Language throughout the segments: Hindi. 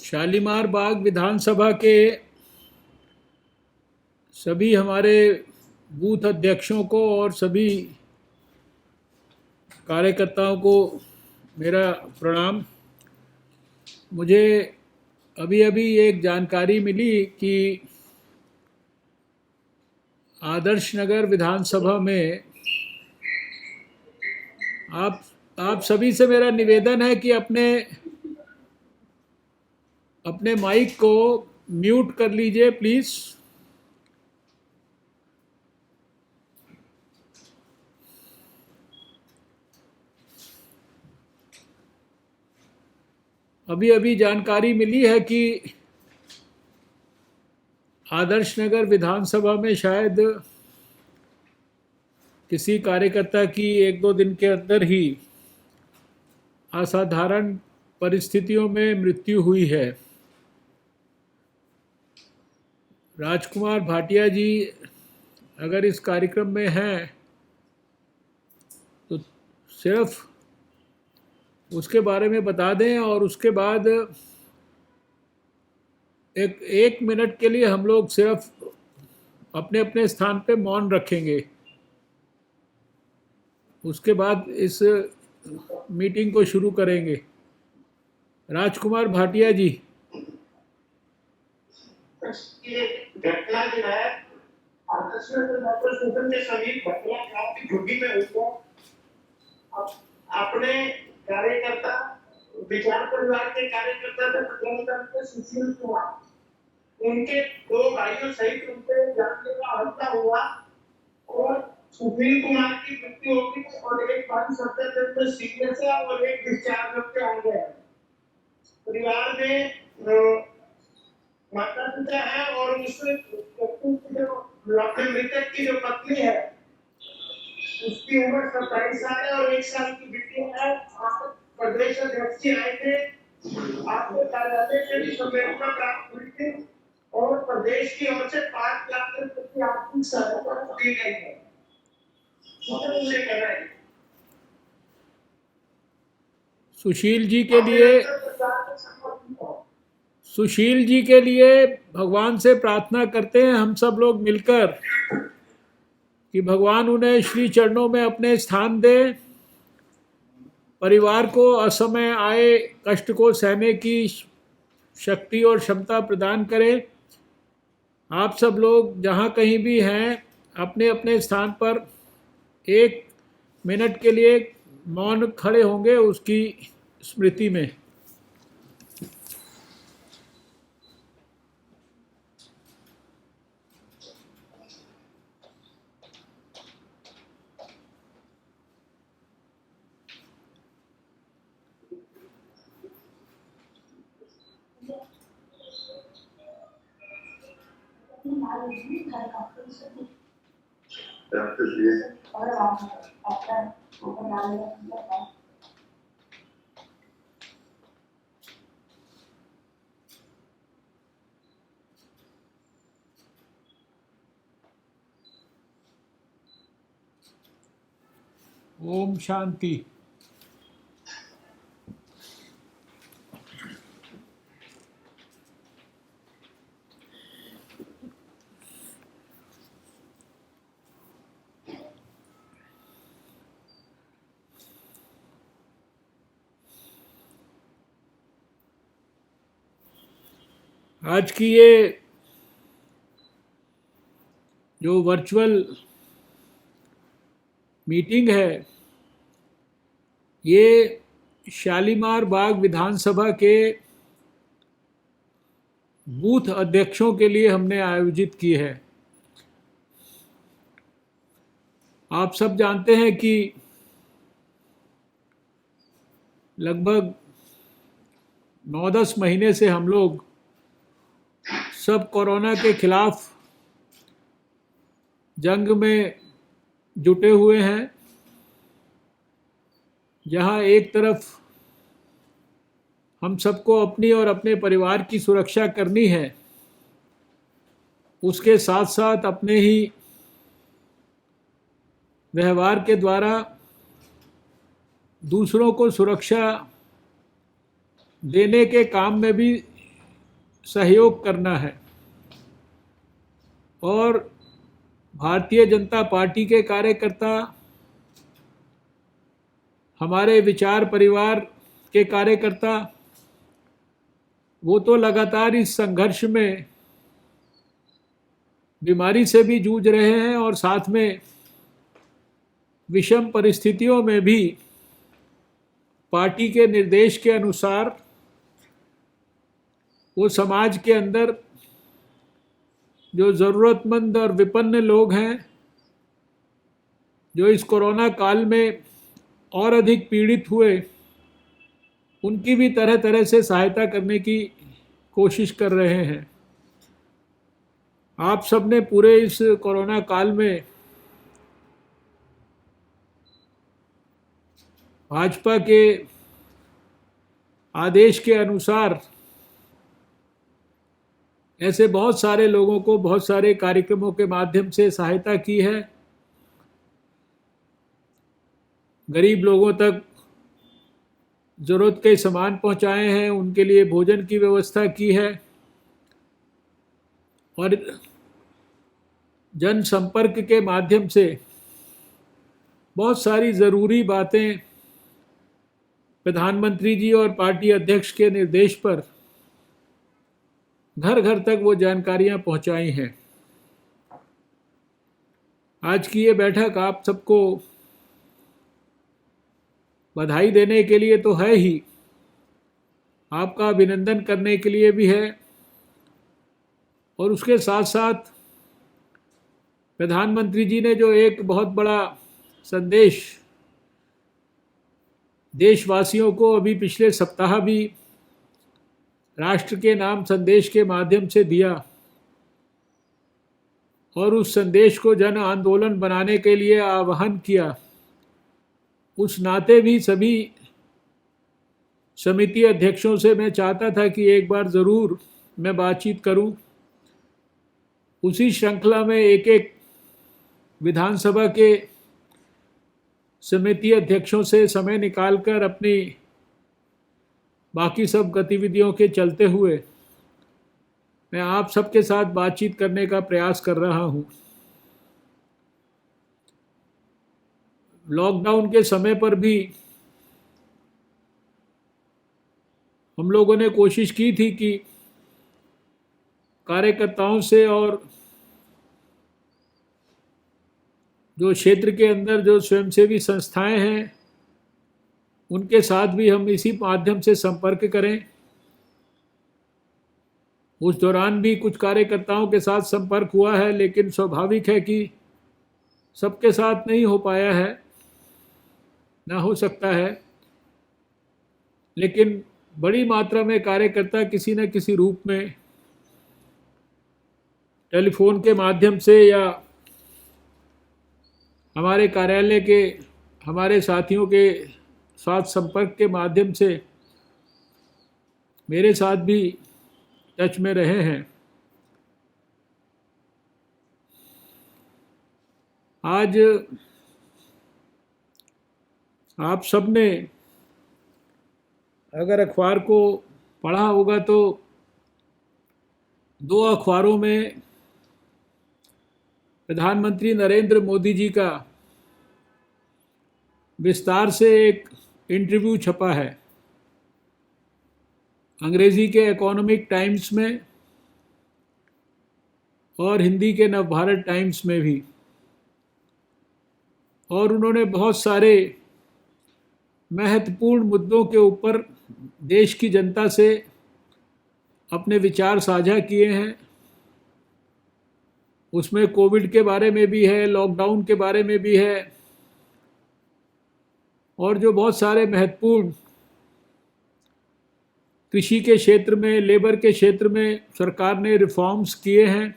शालीमार बाग विधानसभा के सभी हमारे बूथ अध्यक्षों को और सभी कार्यकर्ताओं को मेरा प्रणाम। मुझे अभी अभी एक जानकारी मिली कि आदर्श नगर विधानसभा में आप सभी से मेरा निवेदन है कि अपने अपने माइक को म्यूट कर लीजिए प्लीज़। अभी अभी जानकारी मिली है कि आदर्श नगर विधानसभा में शायद किसी कार्यकर्ता की एक दो दिन के अंदर ही असाधारण परिस्थितियों में मृत्यु हुई है। राजकुमार भाटिया जी अगर इस कार्यक्रम में हैं तो सिर्फ उसके बारे में बता दें और उसके बाद एक मिनट के लिए हम लोग सिर्फ अपने अपने स्थान पे मौन रखेंगे। उसके बाद इस मीटिंग को शुरू करेंगे। राजकुमार भाटिया जी। ये घटना जो है आदर्श मेट्रो स्टेशन के समीप भटिया गांव की झुग्गी में हुई है। अपने कार्यकर्ता विचार परिवार के कार्यकर्ता थे प्रधानमंत्री सुशील कुमार, उनके दो भाइयों सहित उनके जानलेवा हमला हुआ और सुशील कुमार की मृत्यु हो गई और एक भाई सत्तर में सीरियस है और एक डिस्चार्ज होकर आ गया। परिवार में माता पिता है और उसमें मृतक की जो पत्नी है उसकी उम्र 27 साल है और 1 साल की बेटी है। प्रदेश अध्यक्ष जी आए थे, आपको कार्यालय से भी संवेदना प्राप्त हुई थी और प्रदेश की ओर से 5 लाख रुपए की आर्थिक सहायता दी गई है। सुशील जी के लिए भगवान से प्रार्थना करते हैं हम सब लोग मिलकर कि भगवान उन्हें श्री चरणों में अपने स्थान दे, परिवार को असमय आए कष्ट को सहने की शक्ति और क्षमता प्रदान करे। आप सब लोग जहाँ कहीं भी हैं अपने अपने स्थान पर 1 मिनट के लिए मौन खड़े होंगे उसकी स्मृति में। ओम शांति। आज की ये जो वर्चुअल मीटिंग है ये शालीमार बाग विधानसभा के बूथ अध्यक्षों के लिए हमने आयोजित की है। आप सब जानते हैं कि लगभग 9-10 महीने से हम लोग सब कोरोना के खिलाफ जंग में जुटे हुए हैं। जहां एक तरफ हम सबको अपनी और अपने परिवार की सुरक्षा करनी है, उसके साथ साथ अपने ही व्यवहार के द्वारा दूसरों को सुरक्षा देने के काम में भी सहयोग करना है और भारतीय जनता पार्टी के कार्यकर्ता, हमारे विचार परिवार के कार्यकर्ता, वो तो लगातार इस संघर्ष में बीमारी से भी जूझ रहे हैं और साथ में विषम परिस्थितियों में भी पार्टी के निर्देश के अनुसार वो समाज के अंदर जो ज़रूरतमंद और विपन्न लोग हैं, जो इस कोरोना काल में और अधिक पीड़ित हुए, उनकी भी तरह तरह से सहायता करने की कोशिश कर रहे हैं। आप सबने पूरे इस कोरोना काल में भाजपा के आदेश के अनुसार ऐसे बहुत सारे लोगों को बहुत सारे कार्यक्रमों के माध्यम से सहायता की है। गरीब लोगों तक ज़रूरत के सामान पहुंचाए हैं, उनके लिए भोजन की व्यवस्था की है और जनसंपर्क के माध्यम से बहुत सारी ज़रूरी बातें प्रधानमंत्री जी और पार्टी अध्यक्ष के निर्देश पर घर घर तक वो जानकारियां पहुंचाई हैं। आज की ये बैठक आप सबको बधाई देने के लिए तो है ही, आपका अभिनंदन करने के लिए भी है और उसके साथ साथ प्रधानमंत्री जी ने जो एक बहुत बड़ा संदेश देशवासियों को अभी पिछले सप्ताह भी राष्ट्र के नाम संदेश के माध्यम से दिया और उस संदेश को जन आंदोलन बनाने के लिए आह्वान किया, उस नाते भी सभी समिति अध्यक्षों से मैं चाहता था कि एक बार ज़रूर मैं बातचीत करूं। उसी श्रृंखला में एक एक विधानसभा के समिति अध्यक्षों से समय निकालकर अपनी बाकी सब गतिविधियों के चलते हुए मैं आप सबके साथ बातचीत करने का प्रयास कर रहा हूं। लॉकडाउन के समय पर भी हम लोगों ने कोशिश की थी कि कार्यकर्ताओं से और जो क्षेत्र के अंदर जो स्वयंसेवी संस्थाएं हैं उनके साथ भी हम इसी माध्यम से संपर्क करें। उस दौरान भी कुछ कार्यकर्ताओं के साथ संपर्क हुआ है, लेकिन स्वाभाविक है कि सबके साथ नहीं हो पाया है, ना हो सकता है, लेकिन बड़ी मात्रा में कार्यकर्ता किसी न किसी रूप में टेलीफोन के माध्यम से या हमारे कार्यालय के हमारे साथियों के साथ संपर्क के माध्यम से मेरे साथ भी टच में रहे हैं। आज आप सबने अगर अखबार को पढ़ा होगा तो दो अखबारों में प्रधानमंत्री नरेंद्र मोदी जी का विस्तार से एक इंटरव्यू छपा है, अंग्रेजी के इकोनॉमिक टाइम्स में और हिंदी के नवभारत टाइम्स में भी, और उन्होंने बहुत सारे महत्वपूर्ण मुद्दों के ऊपर देश की जनता से अपने विचार साझा किए हैं। उसमें कोविड के बारे में भी है, लॉकडाउन के बारे में भी है और जो बहुत सारे महत्वपूर्ण कृषि के क्षेत्र में, लेबर के क्षेत्र में सरकार ने रिफॉर्म्स किए हैं,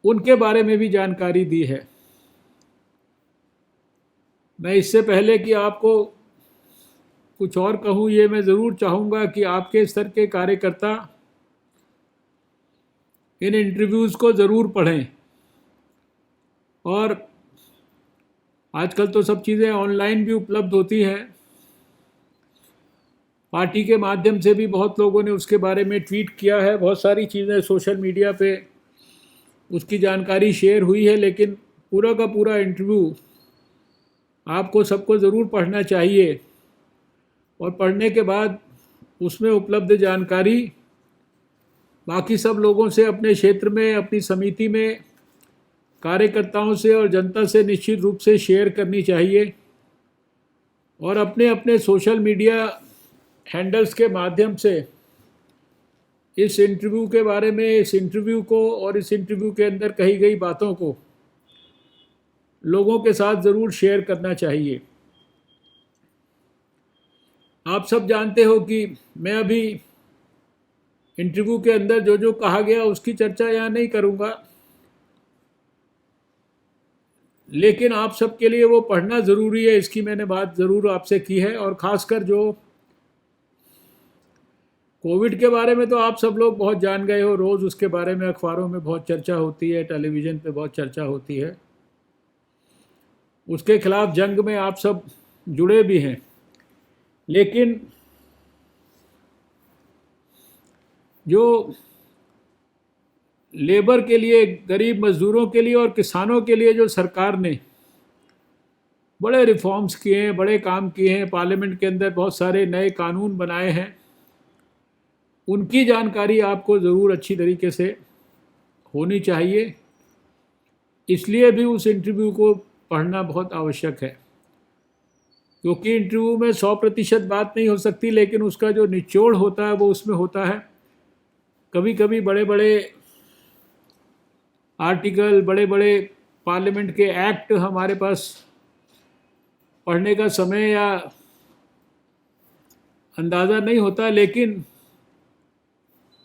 उनके बारे में भी जानकारी दी है। मैं इससे पहले कि आपको कुछ और कहूँ, ये मैं ज़रूर चाहूँगा कि आपके स्तर के कार्यकर्ता इन इंटरव्यूज़ को ज़रूर पढ़ें। और आजकल तो सब चीज़ें ऑनलाइन भी उपलब्ध होती हैं, पार्टी के माध्यम से भी बहुत लोगों ने उसके बारे में ट्वीट किया है, बहुत सारी चीज़ें सोशल मीडिया पे उसकी जानकारी शेयर हुई है, लेकिन पूरा का पूरा इंटरव्यू आपको सबको ज़रूर पढ़ना चाहिए और पढ़ने के बाद उसमें उपलब्ध जानकारी बाकी सब लोगों से, अपने क्षेत्र में, अपनी समिति में कार्यकर्ताओं से और जनता से निश्चित रूप से शेयर करनी चाहिए और अपने अपने सोशल मीडिया हैंडल्स के माध्यम से इस इंटरव्यू के बारे में, इस इंटरव्यू को और इस इंटरव्यू के अंदर कही गई बातों को लोगों के साथ ज़रूर शेयर करना चाहिए। आप सब जानते हो कि मैं अभी इंटरव्यू के अंदर जो जो कहा गया उसकी चर्चा यहाँ नहीं करूँगा, लेकिन आप सबके लिए वो पढ़ना ज़रूरी है, इसकी मैंने बात ज़रूर आपसे की है। और ख़ासकर जो कोविड के बारे में तो आप सब लोग बहुत जान गए हो, रोज़ उसके बारे में अखबारों में बहुत चर्चा होती है, टेलीविज़न पे बहुत चर्चा होती है, उसके खिलाफ जंग में आप सब जुड़े भी हैं। लेकिन जो लेबर के लिए, गरीब मज़दूरों के लिए और किसानों के लिए जो सरकार ने बड़े रिफॉर्म्स किए हैं, बड़े काम किए हैं, पार्लियामेंट के अंदर बहुत सारे नए कानून बनाए हैं, उनकी जानकारी आपको ज़रूर अच्छी तरीके से होनी चाहिए। इसलिए भी उस इंटरव्यू को पढ़ना बहुत आवश्यक है, क्योंकि इंटरव्यू में 100% बात नहीं हो सकती, लेकिन उसका जो निचोड़ होता है वो उसमें होता है। कभी कभी बड़े बड़े आर्टिकल, बड़े बड़े पार्लियामेंट के एक्ट हमारे पास पढ़ने का समय या अंदाज़ा नहीं होता, लेकिन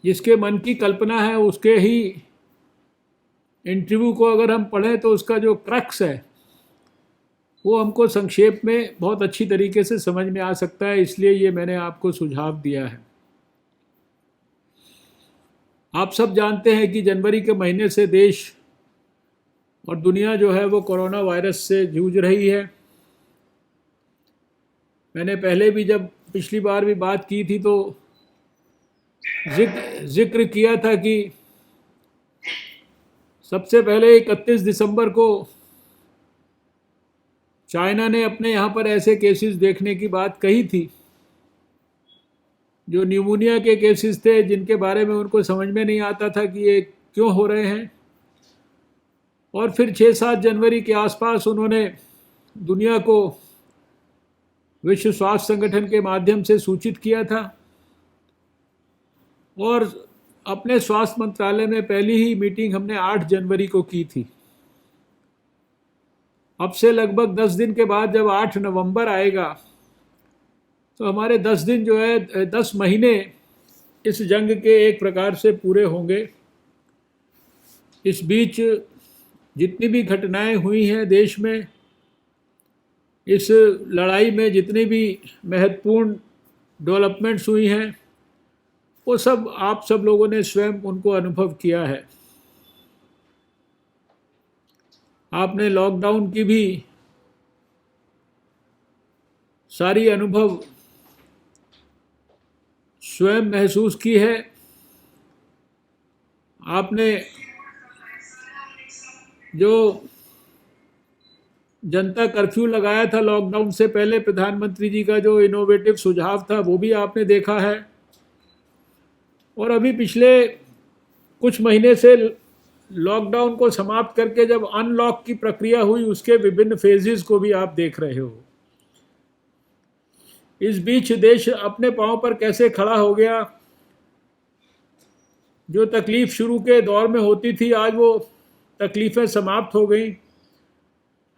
जिसके मन की कल्पना है उसके ही इंटरव्यू को अगर हम पढ़ें तो उसका जो क्रक्स है वो हमको संक्षेप में बहुत अच्छी तरीके से समझ में आ सकता है। इसलिए ये मैंने आपको सुझाव दिया है। आप सब जानते हैं कि जनवरी के महीने से देश और दुनिया जो है वो कोरोना वायरस से जूझ रही है। मैंने पहले भी, जब पिछली बार भी बात की थी, तो जिक्र किया था कि सबसे पहले 31 दिसंबर को चाइना ने अपने यहाँ पर ऐसे केसेस देखने की बात कही थी जो न्यूमोनिया के केसेस थे, जिनके बारे में उनको समझ में नहीं आता था कि ये क्यों हो रहे हैं। और फिर 6-7 जनवरी के आसपास उन्होंने दुनिया को विश्व स्वास्थ्य संगठन के माध्यम से सूचित किया था और अपने स्वास्थ्य मंत्रालय में पहली ही मीटिंग हमने 8 जनवरी को की थी। अब से लगभग 10 दिन के बाद जब 8 नवंबर आएगा तो हमारे 10 दिन जो है, 10 महीने इस जंग के एक प्रकार से पूरे होंगे। इस बीच जितनी भी घटनाएं हुई हैं देश में, इस लड़ाई में जितनी भी महत्वपूर्ण डेवलपमेंट्स हुई हैं, वो सब आप सब लोगों ने स्वयं उनको अनुभव किया है। आपने लॉकडाउन की भी सारी अनुभव स्वयं महसूस की है। आपने जो जनता कर्फ्यू लगाया था लॉकडाउन से पहले, प्रधानमंत्री जी का जो इनोवेटिव सुझाव था वो भी आपने देखा है। और अभी पिछले कुछ महीने से लॉकडाउन को समाप्त करके जब अनलॉक की प्रक्रिया हुई, उसके विभिन्न फेजेस को भी आप देख रहे हो। इस बीच देश अपने पांव पर कैसे खड़ा हो गया। जो तकलीफ शुरू के दौर में होती थी, आज वो तकलीफ़ें समाप्त हो गई।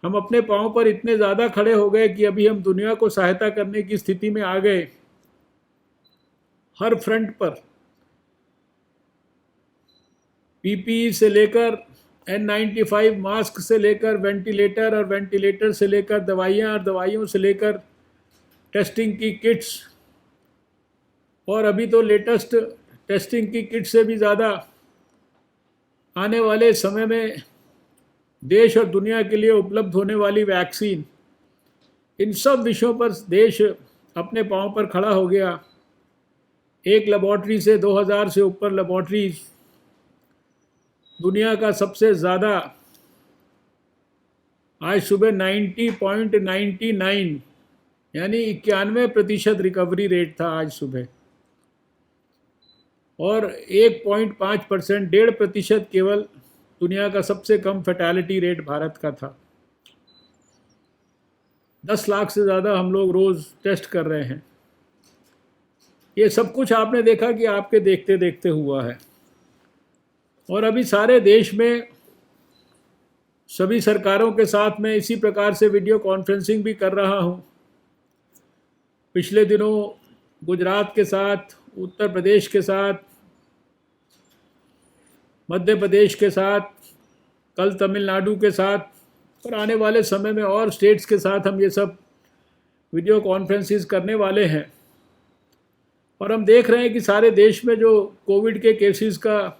हम अपने पांव पर इतने ज़्यादा खड़े हो गए कि अभी हम दुनिया को सहायता करने की स्थिति में आ गए। हर फ्रंट पर पीपीई से लेकर N95 मास्क से लेकर वेंटिलेटर, और वेंटिलेटर से लेकर दवाइयाँ, और दवाइयों से लेकर टेस्टिंग की किट्स, और अभी तो लेटेस्ट टेस्टिंग की किट से भी ज़्यादा आने वाले समय में देश और दुनिया के लिए उपलब्ध होने वाली वैक्सीन, इन सब विषयों पर देश अपने पांव पर खड़ा हो गया। एक लेबॉर्ट्री से 2000 से ऊपर लेबॉर्ट्रीज, दुनिया का सबसे ज़्यादा, आज सुबह 90.99 यानी 91% रिकवरी रेट था आज सुबह, और 1.5%, 1.5% केवल दुनिया का सबसे कम फैटेलिटी रेट भारत का था। 10 लाख से ज़्यादा हम लोग रोज़ टेस्ट कर रहे हैं। ये सब कुछ आपने देखा कि आपके देखते देखते हुआ है। और अभी सारे देश में सभी सरकारों के साथ मैं इसी प्रकार से वीडियो कॉन्फ्रेंसिंग भी कर रहा हूँ। पिछले दिनों गुजरात के साथ, उत्तर प्रदेश के साथ, मध्य प्रदेश के साथ, कल तमिलनाडु के साथ, और आने वाले समय में और स्टेट्स के साथ हम ये सब वीडियो कॉन्फ्रेंसेस करने वाले हैं। और हम देख रहे हैं कि सारे देश में जो कोविड के केसेस का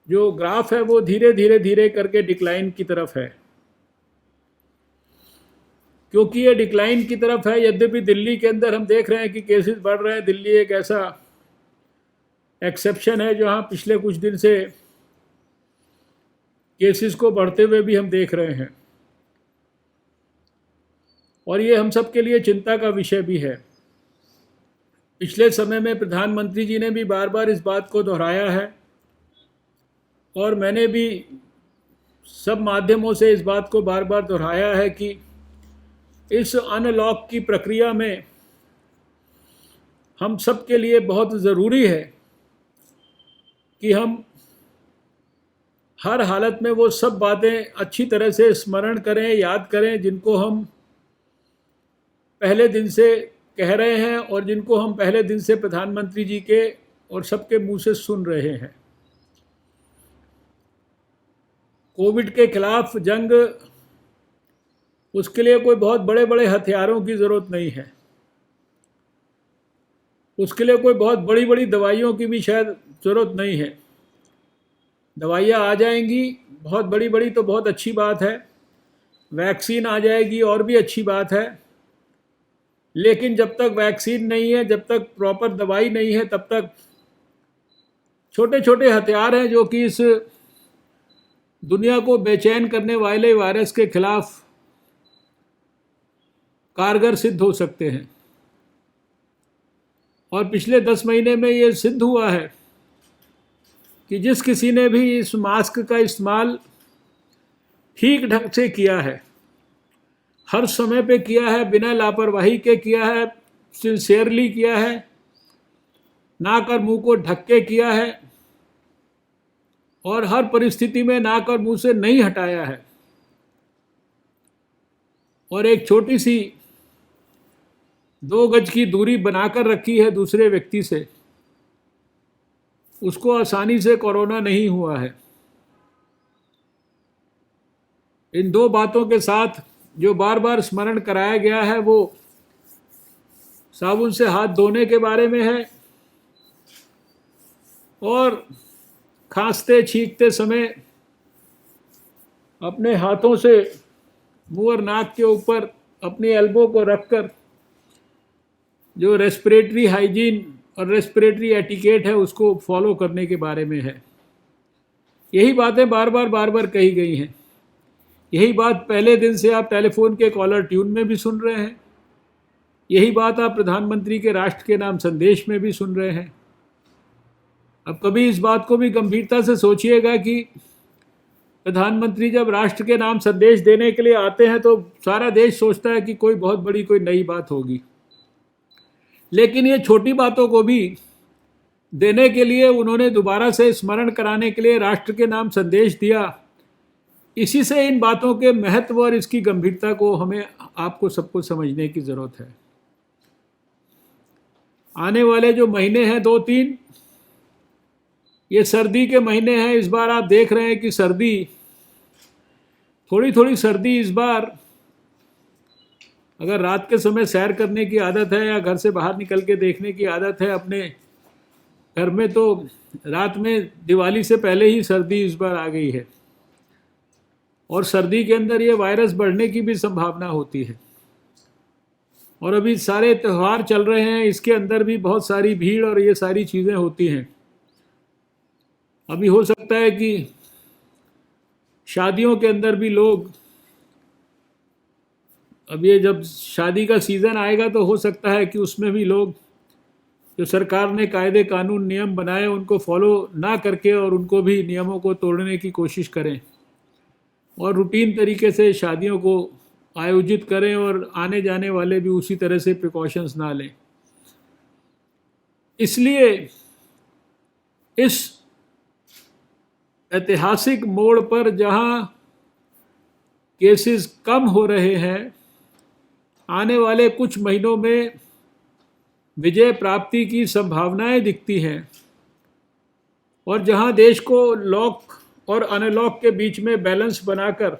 जो ग्राफ है वो धीरे करके डिक्लाइन की तरफ है। क्योंकि ये डिक्लाइन की तरफ है, यद्यपि दिल्ली के अंदर हम देख रहे हैं कि केसेस बढ़ रहे हैं। दिल्ली एक ऐसा एक्सेप्शन है जहां पिछले कुछ दिन से केसेस को बढ़ते हुए भी हम देख रहे हैं, और ये हम सब के लिए चिंता का विषय भी है। पिछले समय में प्रधानमंत्री जी ने भी बार बार इस बात को दोहराया है, और मैंने भी सब माध्यमों से इस बात को बार बार दोहराया है कि इस अनलॉक की प्रक्रिया में हम सब के लिए बहुत ज़रूरी है कि हम हर हालत में वो सब बातें अच्छी तरह से स्मरण करें, याद करें, जिनको हम पहले दिन से कह रहे हैं और जिनको हम पहले दिन से प्रधानमंत्री जी के और सबके मुंह से सुन रहे हैं। कोविड के खिलाफ जंग, उसके लिए कोई बहुत बड़े बड़े हथियारों की ज़रूरत नहीं है, उसके लिए कोई बहुत बड़ी बड़ी दवाइयों की भी शायद ज़रूरत नहीं है। दवाइयाँ आ जाएंगी, बहुत बड़ी बड़ी, तो बहुत अच्छी बात है। वैक्सीन आ जाएगी और भी अच्छी बात है। लेकिन जब तक वैक्सीन नहीं है, जब तक प्रॉपर दवाई नहीं है, तब तक छोटे छोटे हथियार हैं जो कि इस दुनिया को बेचैन करने वाले वायरस के खिलाफ कारगर सिद्ध हो सकते हैं। और पिछले 10 महीने में ये सिद्ध हुआ है कि जिस किसी ने भी इस मास्क का इस्तेमाल ठीक ढंग से किया है, हर समय पे किया है, बिना लापरवाही के किया है, सिंसियरली किया है, नाक और मुंह को ढक के किया है, और हर परिस्थिति में नाक और मुंह से नहीं हटाया है, और एक छोटी सी 2 गज की दूरी बनाकर रखी है दूसरे व्यक्ति से, उसको आसानी से कोरोना नहीं हुआ है। इन 2 बातों के साथ जो बार बार स्मरण कराया गया है वो साबुन से हाथ धोने के बारे में है, और खांसते छींकते समय अपने हाथों से मुंह और नाक के ऊपर अपनी एल्बो को रखकर जो रेस्पिरेटरी हाइजीन और रेस्पिरेटरी एटिकेट है उसको फॉलो करने के बारे में है। यही बातें बार बार कही गई हैं। यही बात पहले दिन से आप टेलीफोन के कॉलर ट्यून में भी सुन रहे हैं। यही बात आप प्रधानमंत्री के राष्ट्र के नाम संदेश में भी सुन रहे हैं। अब कभी इस बात को भी गंभीरता से सोचिएगा कि प्रधानमंत्री जब राष्ट्र के नाम संदेश देने के लिए आते हैं तो सारा देश सोचता है कि कोई बहुत बड़ी कोई नई बात होगी, लेकिन ये छोटी बातों को भी देने के लिए उन्होंने दोबारा से स्मरण कराने के लिए राष्ट्र के नाम संदेश दिया। इसी से इन बातों के महत्व और इसकी गंभीरता को हमें आपको सबको समझने की ज़रूरत है। आने वाले जो महीने हैं 2-3, ये सर्दी के महीने हैं। इस बार आप देख रहे हैं कि सर्दी, थोड़ी सर्दी इस बार, अगर रात के समय सैर करने की आदत है या घर से बाहर निकल के देखने की आदत है अपने घर में, तो रात में दिवाली से पहले ही सर्दी इस बार आ गई है, और सर्दी के अंदर ये वायरस बढ़ने की भी संभावना होती है। और अभी सारे त्यौहार चल रहे हैं, इसके अंदर भी बहुत सारी भीड़ और ये सारी चीज़ें होती हैं। अभी हो सकता है कि शादियों के अंदर भी लोग, अब ये जब शादी का सीज़न आएगा तो हो सकता है कि उसमें भी लोग जो सरकार ने कायदे कानून नियम बनाए उनको फॉलो ना करके और उनको भी नियमों को तोड़ने की कोशिश करें और रूटीन तरीके से शादियों को आयोजित करें और आने जाने वाले भी उसी तरह से प्रिकॉशंस ना लें। इसलिए इस ऐतिहासिक मोड़ पर जहां केसेस कम हो रहे हैं, आने वाले कुछ महीनों में विजय प्राप्ति की संभावनाएं दिखती हैं और जहां देश को लॉक और अनलॉक के बीच में बैलेंस बनाकर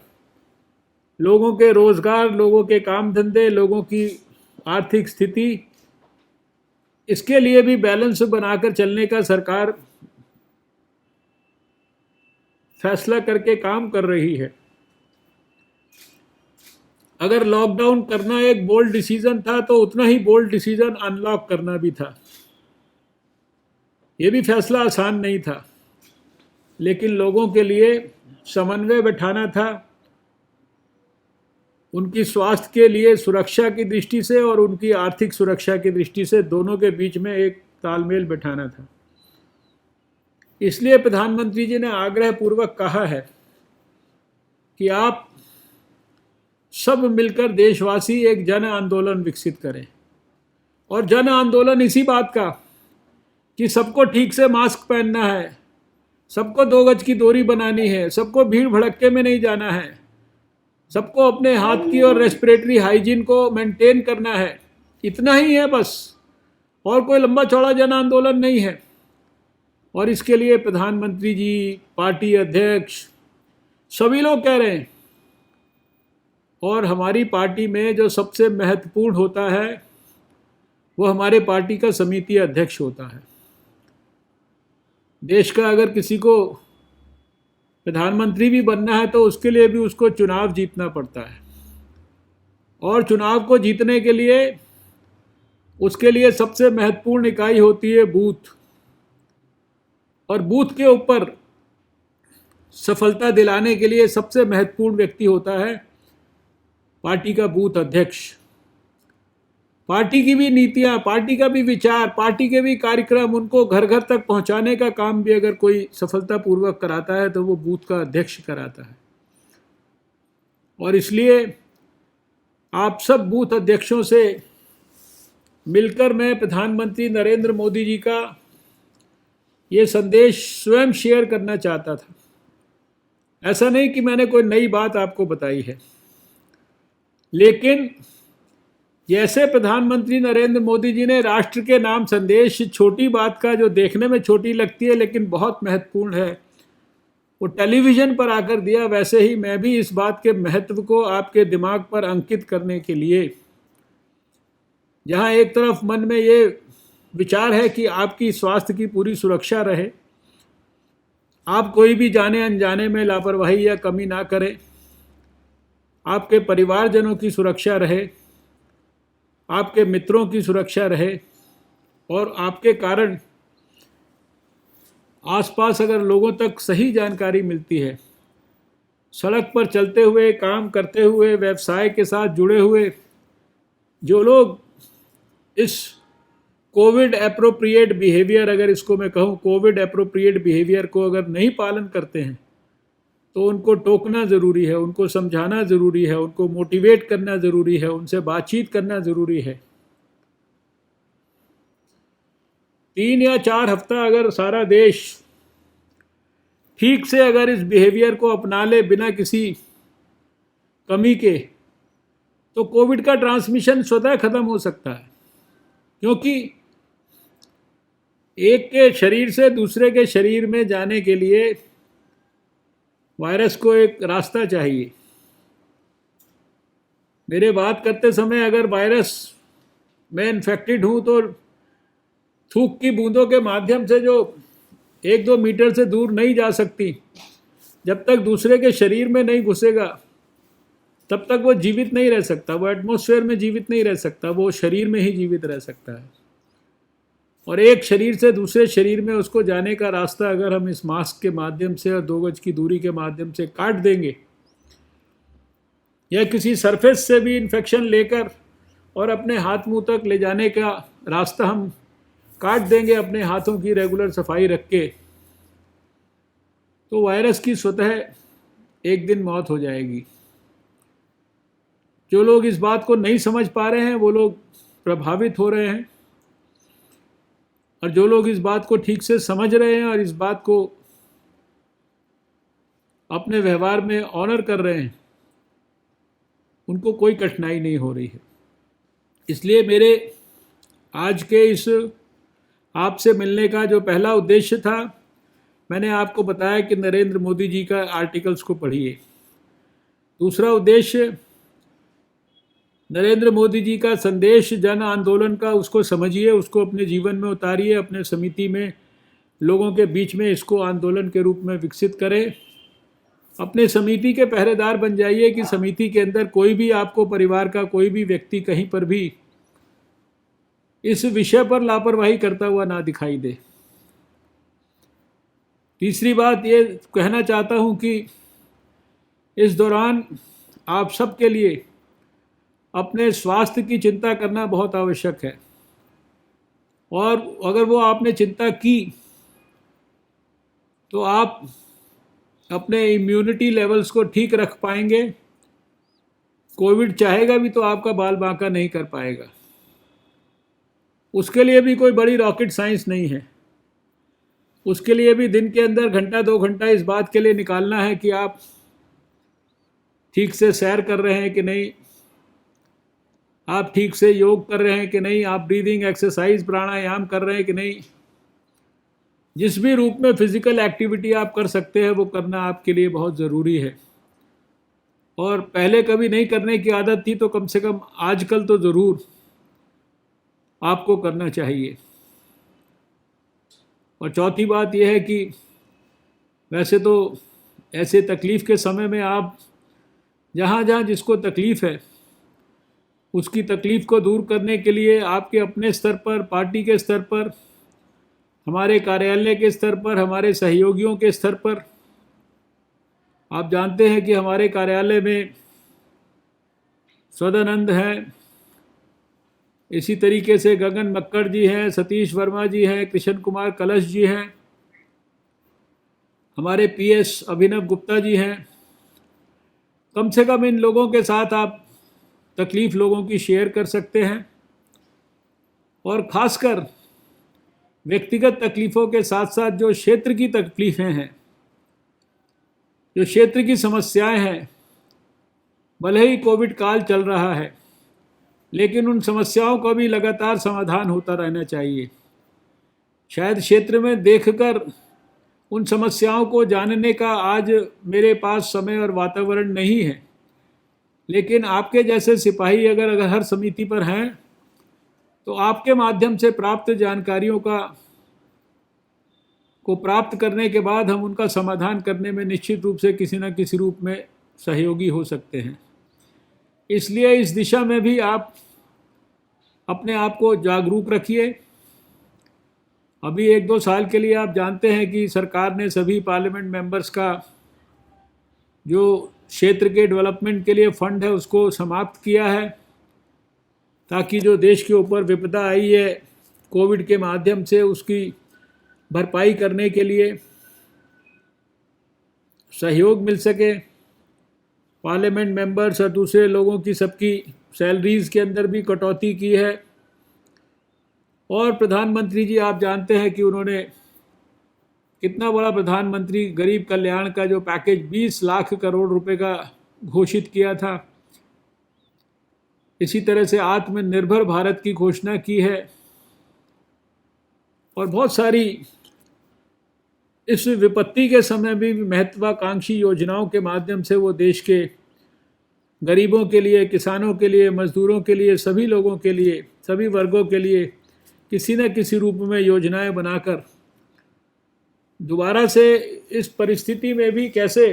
लोगों के रोजगार, लोगों के काम धंधे, लोगों की आर्थिक स्थिति, इसके लिए भी बैलेंस बनाकर चलने का सरकार फैसला करके काम कर रही है। अगर लॉकडाउन करना एक बोल्ड डिसीजन था तो उतना ही बोल्ड डिसीजन अनलॉक करना भी था। ये भी फैसला आसान नहीं था, लेकिन लोगों के लिए समन्वय बैठाना था, उनकी स्वास्थ्य के लिए सुरक्षा की दृष्टि से और उनकी आर्थिक सुरक्षा की दृष्टि से, दोनों के बीच में एक तालमेल बैठाना था। इसलिए प्रधानमंत्री जी ने आग्रह पूर्वक कहा है कि आप सब मिलकर देशवासी एक जन आंदोलन विकसित करें। और जन आंदोलन इसी बात का कि सबको ठीक से मास्क पहनना है, सबको 2 गज की दूरी बनानी है, सबको भीड़ भड़क्के में नहीं जाना है, सबको अपने हाथ की और रेस्पिरेटरी हाइजीन को मेंटेन करना है। इतना ही है बस, और कोई लंबा चौड़ा जन आंदोलन नहीं है। और इसके लिए प्रधानमंत्री जी, पार्टी अध्यक्ष, सभी लोग कह रहे हैं। और हमारी पार्टी में जो सबसे महत्वपूर्ण होता है वो हमारे पार्टी का समिति अध्यक्ष होता है। देश का अगर किसी को प्रधानमंत्री भी बनना है तो उसके लिए भी उसको चुनाव जीतना पड़ता है, और चुनाव को जीतने के लिए उसके लिए सबसे महत्वपूर्ण इकाई होती है बूथ। और बूथ के ऊपर सफलता दिलाने के लिए सबसे महत्वपूर्ण व्यक्ति होता है पार्टी का बूथ अध्यक्ष। पार्टी की भी नीतियां, पार्टी का भी विचार, पार्टी के भी कार्यक्रम, उनको घर घर तक पहुंचाने का काम भी अगर कोई सफलतापूर्वक कराता है तो वो बूथ का अध्यक्ष कराता है। और इसलिए आप सब बूथ अध्यक्षों से मिलकर मैं प्रधानमंत्री नरेंद्र मोदी जी का ये संदेश स्वयं शेयर करना चाहता था। ऐसा नहीं कि मैंने कोई नई बात आपको बताई है, लेकिन जैसे प्रधानमंत्री नरेंद्र मोदी जी ने राष्ट्र के नाम संदेश, छोटी बात का जो देखने में छोटी लगती है लेकिन बहुत महत्वपूर्ण है, वो टेलीविज़न पर आकर दिया, वैसे ही मैं भी इस बात के महत्व को आपके दिमाग पर अंकित करने के लिए, जहाँ एक तरफ मन में ये विचार है कि आपकी स्वास्थ्य की पूरी सुरक्षा रहे, आप कोई भी जाने अनजाने में लापरवाही या कमी ना करें, आपके परिवारजनों की सुरक्षा रहे, आपके मित्रों की सुरक्षा रहे, और आपके कारण आसपास अगर लोगों तक सही जानकारी मिलती है, सड़क पर चलते हुए, काम करते हुए, व्यवसाय के साथ जुड़े हुए जो लोग इस कोविड एप्रोप्रिएट बिहेवियर, अगर इसको मैं कहूँ कोविड एप्रोप्रिएट बिहेवियर को अगर नहीं पालन करते हैं तो उनको टोकना ज़रूरी है, उनको समझाना ज़रूरी है, उनको मोटिवेट करना ज़रूरी है, उनसे बातचीत करना ज़रूरी है। 3 या 4 हफ्ता अगर सारा देश ठीक से अगर इस बिहेवियर को अपना ले बिना किसी कमी के, तो कोविड का ट्रांसमिशन स्वतः खत्म हो सकता है। क्योंकि एक के शरीर से दूसरे के शरीर में जाने के लिए वायरस को एक रास्ता चाहिए। मेरे बात करते समय अगर वायरस में इन्फेक्टेड हूँ तो थूक की बूंदों के माध्यम से जो 1-2 मीटर से दूर नहीं जा सकती, जब तक दूसरे के शरीर में नहीं घुसेगा तब तक वो जीवित नहीं रह सकता, वो एटमॉस्फेयर में जीवित नहीं रह सकता, वो शरीर में ही जीवित रह सकता है। और एक शरीर से दूसरे शरीर में उसको जाने का रास्ता अगर हम इस मास्क के माध्यम से और 2 गज की दूरी के माध्यम से काट देंगे, या किसी सरफेस से भी इन्फेक्शन लेकर और अपने हाथ मुंह तक ले जाने का रास्ता हम काट देंगे अपने हाथों की रेगुलर सफाई रख के, तो वायरस की स्वतः एक दिन मौत हो जाएगी। जो लोग इस बात को नहीं समझ पा रहे हैं वो लोग प्रभावित हो रहे हैं, और जो लोग इस बात को ठीक से समझ रहे हैं और इस बात को अपने व्यवहार में ऑनर कर रहे हैं, उनको कोई कठिनाई नहीं हो रही है। इसलिए मेरे आज के इस आपसे मिलने का जो पहला उद्देश्य था, मैंने आपको बताया कि नरेंद्र मोदी जी का आर्टिकल्स को पढ़िए। दूसरा उद्देश्य, नरेंद्र मोदी जी का संदेश जन आंदोलन का, उसको समझिए, उसको अपने जीवन में उतारिए, अपने समिति में लोगों के बीच में इसको आंदोलन के रूप में विकसित करें। अपने समिति के पहरेदार बन जाइए कि समिति के अंदर कोई भी आपको परिवार का कोई भी व्यक्ति कहीं पर भी इस विषय पर लापरवाही करता हुआ ना दिखाई दे। तीसरी बात ये कहना चाहता हूँ कि इस दौरान आप सबके लिए अपने स्वास्थ्य की चिंता करना बहुत आवश्यक है, और अगर वो आपने चिंता की तो आप अपने इम्यूनिटी लेवल्स को ठीक रख पाएंगे। कोविड चाहेगा भी तो आपका बाल बांका नहीं कर पाएगा। उसके लिए भी कोई बड़ी रॉकेट साइंस नहीं है। उसके लिए भी दिन के अंदर घंटा 2 घंटा इस बात के लिए निकालना है कि आप ठीक से सैर कर रहे हैं कि नहीं, आप ठीक से योग कर रहे हैं कि नहीं, आप ब्रीदिंग एक्सरसाइज प्राणायाम कर रहे हैं कि नहीं। जिस भी रूप में फिजिकल एक्टिविटी आप कर सकते हैं वो करना आपके लिए बहुत ज़रूरी है, और पहले कभी नहीं करने की आदत थी तो कम से कम आजकल तो ज़रूर आपको करना चाहिए। और चौथी बात यह है कि वैसे तो ऐसे तकलीफ़ के समय में आप जहाँ जहाँ जिसको तकलीफ़ है उसकी तकलीफ़ को दूर करने के लिए आपके अपने स्तर पर, पार्टी के स्तर पर, हमारे कार्यालय के स्तर पर, हमारे सहयोगियों के स्तर पर, आप जानते हैं कि हमारे कार्यालय में सदानंद हैं, इसी तरीके से गगन मक्कड़ जी हैं, सतीश वर्मा जी हैं, कृष्ण कुमार कलश जी हैं, हमारे पीएस अभिनव गुप्ता जी हैं। कम से कम इन लोगों के साथ आप तकलीफ़ लोगों की शेयर कर सकते हैं, और ख़ासकर व्यक्तिगत तकलीफ़ों के साथ साथ जो क्षेत्र की तकलीफ़ें हैं, जो क्षेत्र की समस्याएं हैं, भले ही कोविड काल चल रहा है लेकिन उन समस्याओं का भी लगातार समाधान होता रहना चाहिए। शायद क्षेत्र में देखकर उन समस्याओं को जानने का आज मेरे पास समय और वातावरण नहीं है, लेकिन आपके जैसे सिपाही अगर हर समिति पर हैं तो आपके माध्यम से प्राप्त जानकारियों को प्राप्त करने के बाद हम उनका समाधान करने में निश्चित रूप से किसी न किसी रूप में सहयोगी हो सकते हैं। इसलिए इस दिशा में भी आप अपने आप को जागरूक रखिए। अभी 1-2 साल के लिए आप जानते हैं कि सरकार ने सभी पार्लियामेंट मेंबर्स का जो क्षेत्र के डेवलपमेंट के लिए फंड है उसको समाप्त किया है, ताकि जो देश के ऊपर विपदा आई है कोविड के माध्यम से उसकी भरपाई करने के लिए सहयोग मिल सके। पार्लियामेंट मेंबर्स और दूसरे लोगों की सबकी सैलरीज़ के अंदर भी कटौती की है, और प्रधानमंत्री जी आप जानते हैं कि उन्होंने कितना बड़ा प्रधानमंत्री गरीब कल्याण का जो पैकेज 20 लाख करोड़ रुपए का घोषित किया था। इसी तरह से आत्मनिर्भर भारत की घोषणा की है, और बहुत सारी इस विपत्ति के समय भी महत्वाकांक्षी योजनाओं के माध्यम से वो देश के गरीबों के लिए, किसानों के लिए, मजदूरों के लिए, सभी लोगों के लिए, सभी वर्गों के लिए किसी न किसी रूप में योजनाएं बनाकर दोबारा से इस परिस्थिति में भी कैसे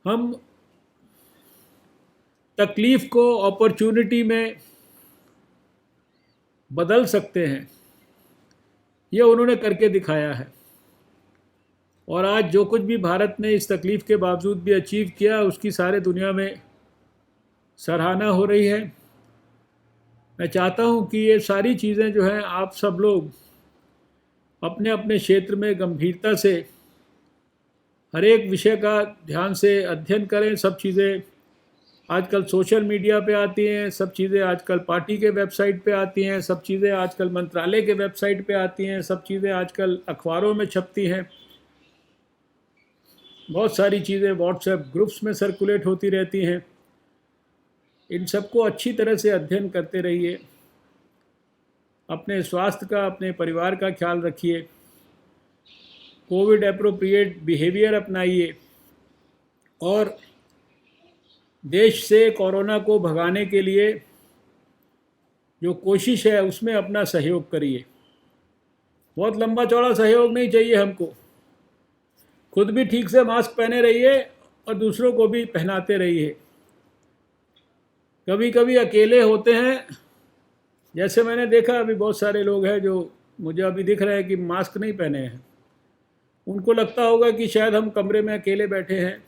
हम तकलीफ़ को अपॉर्चुनिटी में बदल सकते हैं, ये उन्होंने करके दिखाया है। और आज जो कुछ भी भारत ने इस तकलीफ़ के बावजूद भी अचीव किया, उसकी सारे दुनिया में सराहना हो रही है। मैं चाहता हूँ कि ये सारी चीज़ें जो हैं, आप सब लोग अपने अपने क्षेत्र में गंभीरता से हर एक विषय का ध्यान से अध्ययन करें। सब चीज़ें आजकल सोशल मीडिया पे आती हैं, सब चीज़ें आजकल पार्टी के वेबसाइट पे आती हैं, सब चीज़ें आजकल मंत्रालय के वेबसाइट पे आती हैं, सब चीज़ें आजकल अखबारों में छपती हैं, बहुत सारी चीज़ें व्हाट्सएप ग्रुप्स में सर्कुलेट होती रहती हैं। इन सबको अच्छी तरह से अध्ययन करते रहिए, अपने स्वास्थ्य का, अपने परिवार का ख्याल रखिए, कोविड एप्रोप्रिएट बिहेवियर अपनाइए और देश से कोरोना को भगाने के लिए जो कोशिश है उसमें अपना सहयोग करिए। बहुत लंबा चौड़ा सहयोग नहीं चाहिए हमको, खुद भी ठीक से मास्क पहने रहिए और दूसरों को भी पहनाते रहिए। कभी कभी अकेले होते हैं, जैसे मैंने देखा अभी बहुत सारे लोग हैं जो मुझे अभी दिख रहे हैं कि मास्क नहीं पहने हैं। उनको लगता होगा कि शायद हम कमरे में अकेले बैठे हैं,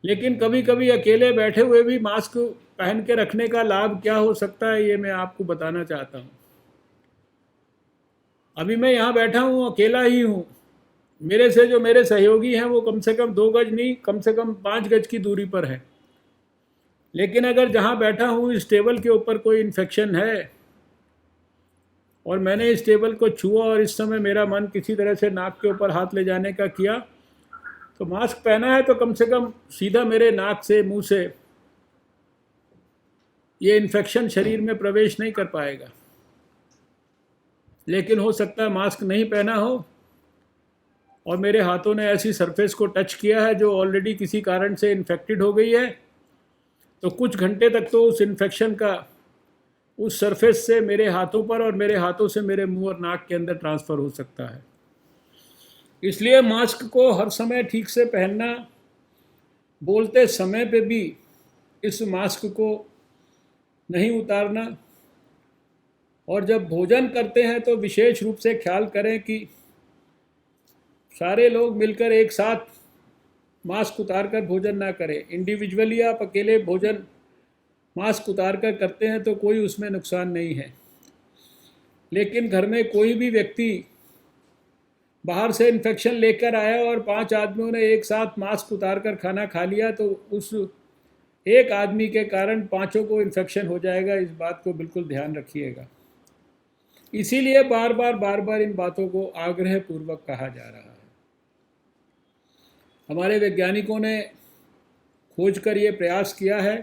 लेकिन कभी कभी अकेले बैठे हुए भी मास्क पहन के रखने का लाभ क्या हो सकता है, ये मैं आपको बताना चाहता हूँ। अभी मैं यहाँ बैठा हूँ, अकेला ही हूँ। मेरे से जो मेरे सहयोगी हैं वो कम से कम 2 गज नहीं, कम से कम 5 गज की दूरी पर है। लेकिन अगर जहाँ बैठा हूँ इस टेबल के ऊपर कोई इन्फेक्शन है और मैंने इस टेबल को छुआ और इस समय मेरा मन किसी तरह से नाक के ऊपर हाथ ले जाने का किया, तो मास्क पहना है तो कम से कम सीधा मेरे नाक से, मुंह से ये इन्फेक्शन शरीर में प्रवेश नहीं कर पाएगा। लेकिन हो सकता है मास्क नहीं पहना हो और मेरे हाथों ने ऐसी सरफेस को टच किया है जो ऑलरेडी किसी कारण से इन्फेक्टेड हो गई है, तो कुछ घंटे तक तो उस इन्फेक्शन का उस सरफेस से मेरे हाथों पर और मेरे हाथों से मेरे मुंह और नाक के अंदर ट्रांसफ़र हो सकता है। इसलिए मास्क को हर समय ठीक से पहनना, बोलते समय पे भी इस मास्क को नहीं उतारना, और जब भोजन करते हैं तो विशेष रूप से ख्याल करें कि सारे लोग मिलकर एक साथ मास्क उतार कर भोजन ना करें। इंडिविजुअली आप अकेले भोजन मास्क उतार कर करते हैं तो कोई उसमें नुकसान नहीं है, लेकिन घर में कोई भी व्यक्ति बाहर से इन्फेक्शन लेकर आया और 5 आदमियों ने एक साथ मास्क उतार कर खाना खा लिया तो उस एक आदमी के कारण 5 को इन्फेक्शन हो जाएगा। इस बात को बिल्कुल ध्यान रखिएगा। इसीलिए बार बार इन बातों को आग्रह पूर्वक कहा जा रहा है। हमारे वैज्ञानिकों ने खोज कर ये प्रयास किया है,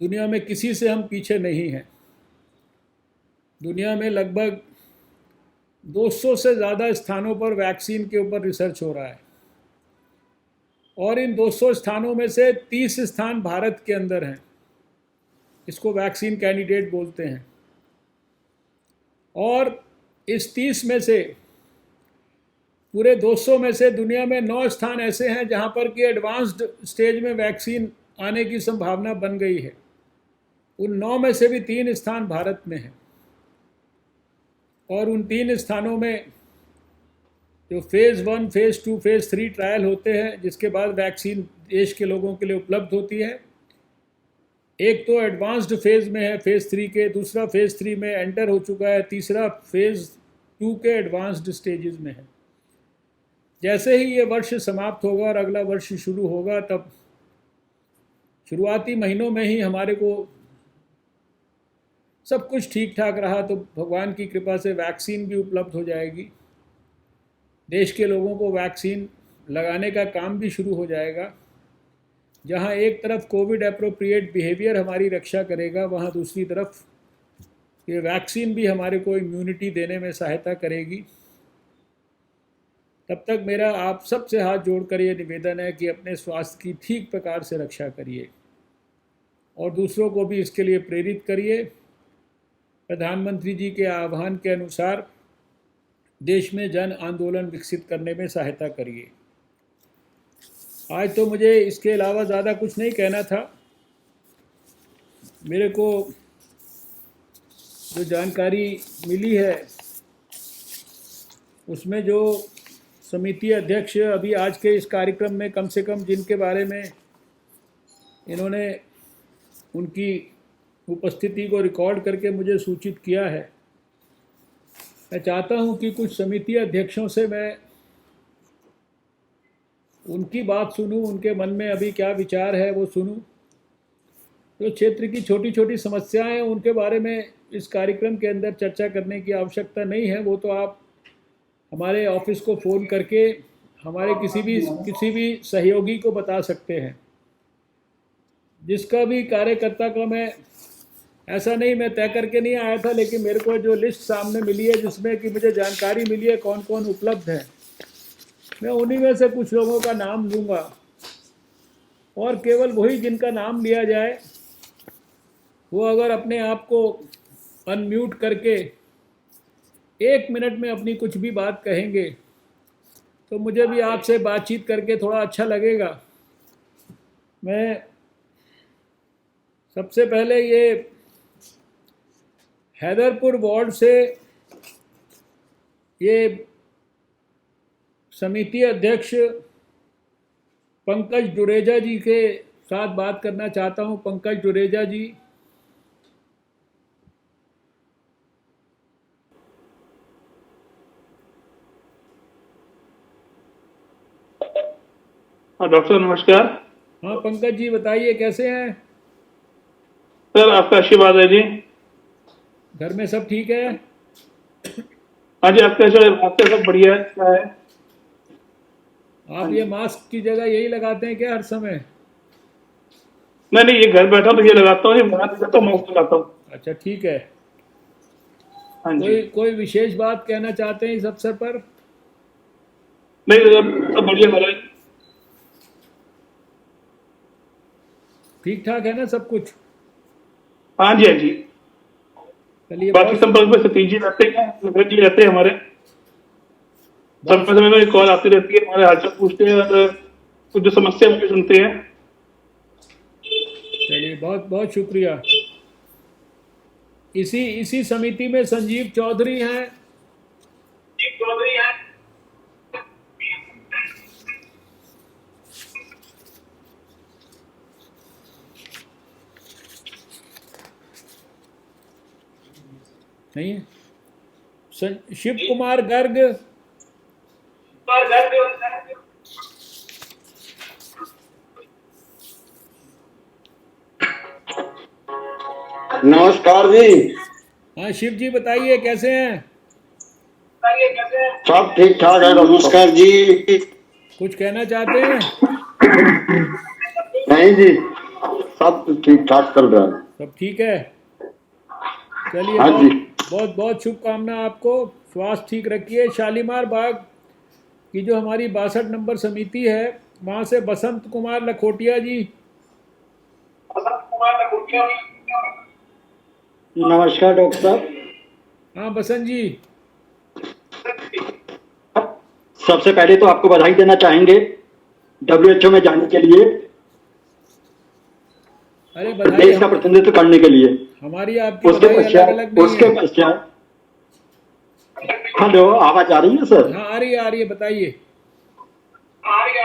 दुनिया में किसी से हम पीछे नहीं हैं। दुनिया में लगभग 200 से ज़्यादा स्थानों पर वैक्सीन के ऊपर रिसर्च हो रहा है और इन 200 स्थानों में से 30 स्थान भारत के अंदर हैं। इसको वैक्सीन कैंडिडेट बोलते हैं। और इस 30 में से, पूरे 200 में से दुनिया में 9 स्थान ऐसे हैं जहां पर कि एडवांस्ड स्टेज में वैक्सीन आने की संभावना बन गई है। उन 9 में से भी 3 स्थान भारत में हैं और उन 3 स्थानों में जो फेज़ 1, फेज़ 2, फेज़ 3 ट्रायल होते हैं, जिसके बाद वैक्सीन देश के लोगों के लिए उपलब्ध होती है। एक तो एडवांस्ड फेज़ में है फेज़ 3 के, दूसरा फेज़ 3 में एंटर हो चुका है, तीसरा फेज़ 2 के एडवांस्ड स्टेजेस में है। जैसे ही ये वर्ष समाप्त होगा और अगला वर्ष शुरू होगा, तब शुरुआती महीनों में ही हमारे को सब कुछ ठीक ठाक रहा तो भगवान की कृपा से वैक्सीन भी उपलब्ध हो जाएगी। देश के लोगों को वैक्सीन लगाने का काम भी शुरू हो जाएगा। जहां एक तरफ कोविड एप्रोप्रिएट बिहेवियर हमारी रक्षा करेगा, वहां दूसरी तरफ ये वैक्सीन भी हमारे को इम्यूनिटी देने में सहायता करेगी। तब तक मेरा आप सब से हाथ जोड़कर ये निवेदन है कि अपने स्वास्थ्य की ठीक प्रकार से रक्षा करिए और दूसरों को भी इसके लिए प्रेरित करिए। प्रधानमंत्री जी के आह्वान के अनुसार देश में जन आंदोलन विकसित करने में सहायता करिए। आज तो मुझे इसके अलावा ज़्यादा कुछ नहीं कहना था। मेरे को जो जानकारी मिली है उसमें जो समिति अध्यक्ष अभी आज के इस कार्यक्रम में कम से कम जिनके बारे में इन्होंने उनकी उपस्थिति को रिकॉर्ड करके मुझे सूचित किया है, मैं चाहता हूं कि कुछ समिति अध्यक्षों से मैं उनकी बात सुनूं, उनके मन में अभी क्या विचार है वो सुनूं। जो क्षेत्र की छोटी छोटी समस्याएं हैं उनके बारे में इस कार्यक्रम के अंदर चर्चा करने की आवश्यकता नहीं है, वो तो आप हमारे ऑफिस को फ़ोन करके हमारे किसी भी सहयोगी को बता सकते हैं। जिसका भी कार्यकर्ता का मैं ऐसा नहीं मैं तय करके नहीं आया था, लेकिन मेरे को जो लिस्ट सामने मिली है जिसमें कि मुझे जानकारी मिली है कौन कौन उपलब्ध है, मैं उन्हीं में से कुछ लोगों का नाम लूँगा और केवल वही जिनका नाम लिया जाए वो अगर अपने आप को अनम्यूट करके 1 मिनट में अपनी कुछ भी बात कहेंगे तो मुझे भी आपसे बातचीत करके थोड़ा अच्छा लगेगा। मैं सबसे पहले ये हैदरपुर वार्ड से ये समिति अध्यक्ष पंकज डुरेजा जी के साथ बात करना चाहता हूं। पंकज डुरेजा जी। हाँ डॉक्टर नमस्कार। हाँ पंकज जी बताइए कैसे हैं? सर आपका आशीर्वाद है जी। घर में सब ठीक है? हाँ जी आपका सब बढ़िया है। क्या है आप ये मास्क की जगह यही लगाते हैं क्या हर समय? नहीं ये घर बैठा तो ये लगाता हूँ, तो मास्क लगाता हूँ। अच्छा ठीक है। हाँ जी। कोई विशेष बात कहना चाहते हैं इस अवसर पर? नहीं सब बढ़िया हो रहा है। ठीक ठाक है ना सब कुछ? हाँ जी हाँ जी। चलिए बाकी संपर्क में सतीश जी रहते हैं, नगरत जी रहते हैं हमारे। समय में कॉल आती रहती है, हमारे हालचाल पूछते हैं और कुछ जो समस्या मुझे सुनते हैं। चलिए बहुत बहुत शुक्रिया। इसी समिति में संजीव चौधरी हैं। नहीं है? शिव कुमार गर्ग। नमस्कार जी। हाँ शिव जी बताइए कैसे हैं? सब ठीक ठाक है। नमस्कार जी। कुछ कहना चाहते हैं? नहीं जी सब ठीक ठाक चल रहा है। सब ठीक है। चलिए हाँ जी। बहुत बहुत शुभकामना आपको। स्वास्थ्य ठीक रखिए। शालीमार बाग की जो हमारी 62 नंबर समिति है वहाँ से बसंत कुमार लखोटिया जी। नमस्कार डॉक्टर साहब। हाँ बसंत जी। सबसे पहले तो आपको बधाई देना चाहेंगे WHO में जाने के लिए, अरे बधाई देश का प्रतिनिधित्व करने के लिए। हमारी आपकी उसके बधाई अलग अलग पश्चात हेलो आवाज आ रही है सर? हाँ आ रही है बताइए।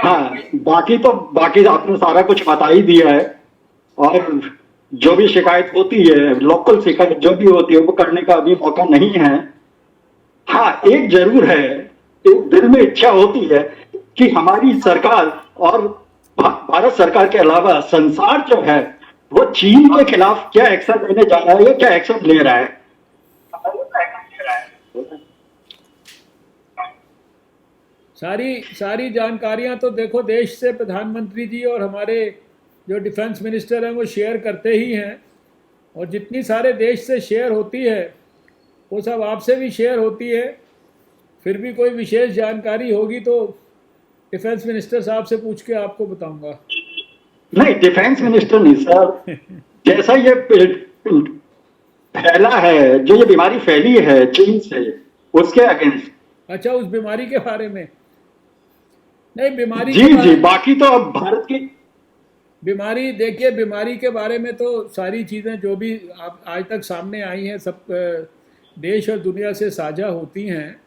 हाँ बाकी आपने सारा कुछ बता ही दिया है और जो भी शिकायत होती है, लोकल शिकायत जो भी होती है वो करने का अभी मौका नहीं है। हाँ एक जरूर है, एक दिल में इच्छा होती है कि हमारी सरकार और भारत सरकार के अलावा संसार जो है वो चीन के खिलाफ क्या एक्शन लेने जा रहा है या क्या एक्शन ले रहा है। सारी जानकारियां तो देखो देश से प्रधानमंत्री जी और हमारे जो डिफेंस मिनिस्टर हैं वो शेयर करते ही हैं, और जितनी सारे देश से शेयर होती है वो सब आपसे भी शेयर होती है। फिर भी कोई विशेष जानकारी होगी तो डिफेंस मिनिस्टर साहब से पूछ के आपको बताऊंगा। नहीं डिफेंस मिनिस्टर नहीं सर, जैसा ये फैला है, जो ये बीमारी फैली है चीन से, उसके अगेंस्ट। अच्छा उस बीमारी के बारे में? नहीं, बीमारी जी के जी, बारे बाकी तो अब भारत की बीमारी देखिए, बीमारी के बारे में तो सारी चीज़ें जो भी आप आज तक सामने आई हैं सब देश और दुनिया से साझा होती हैं।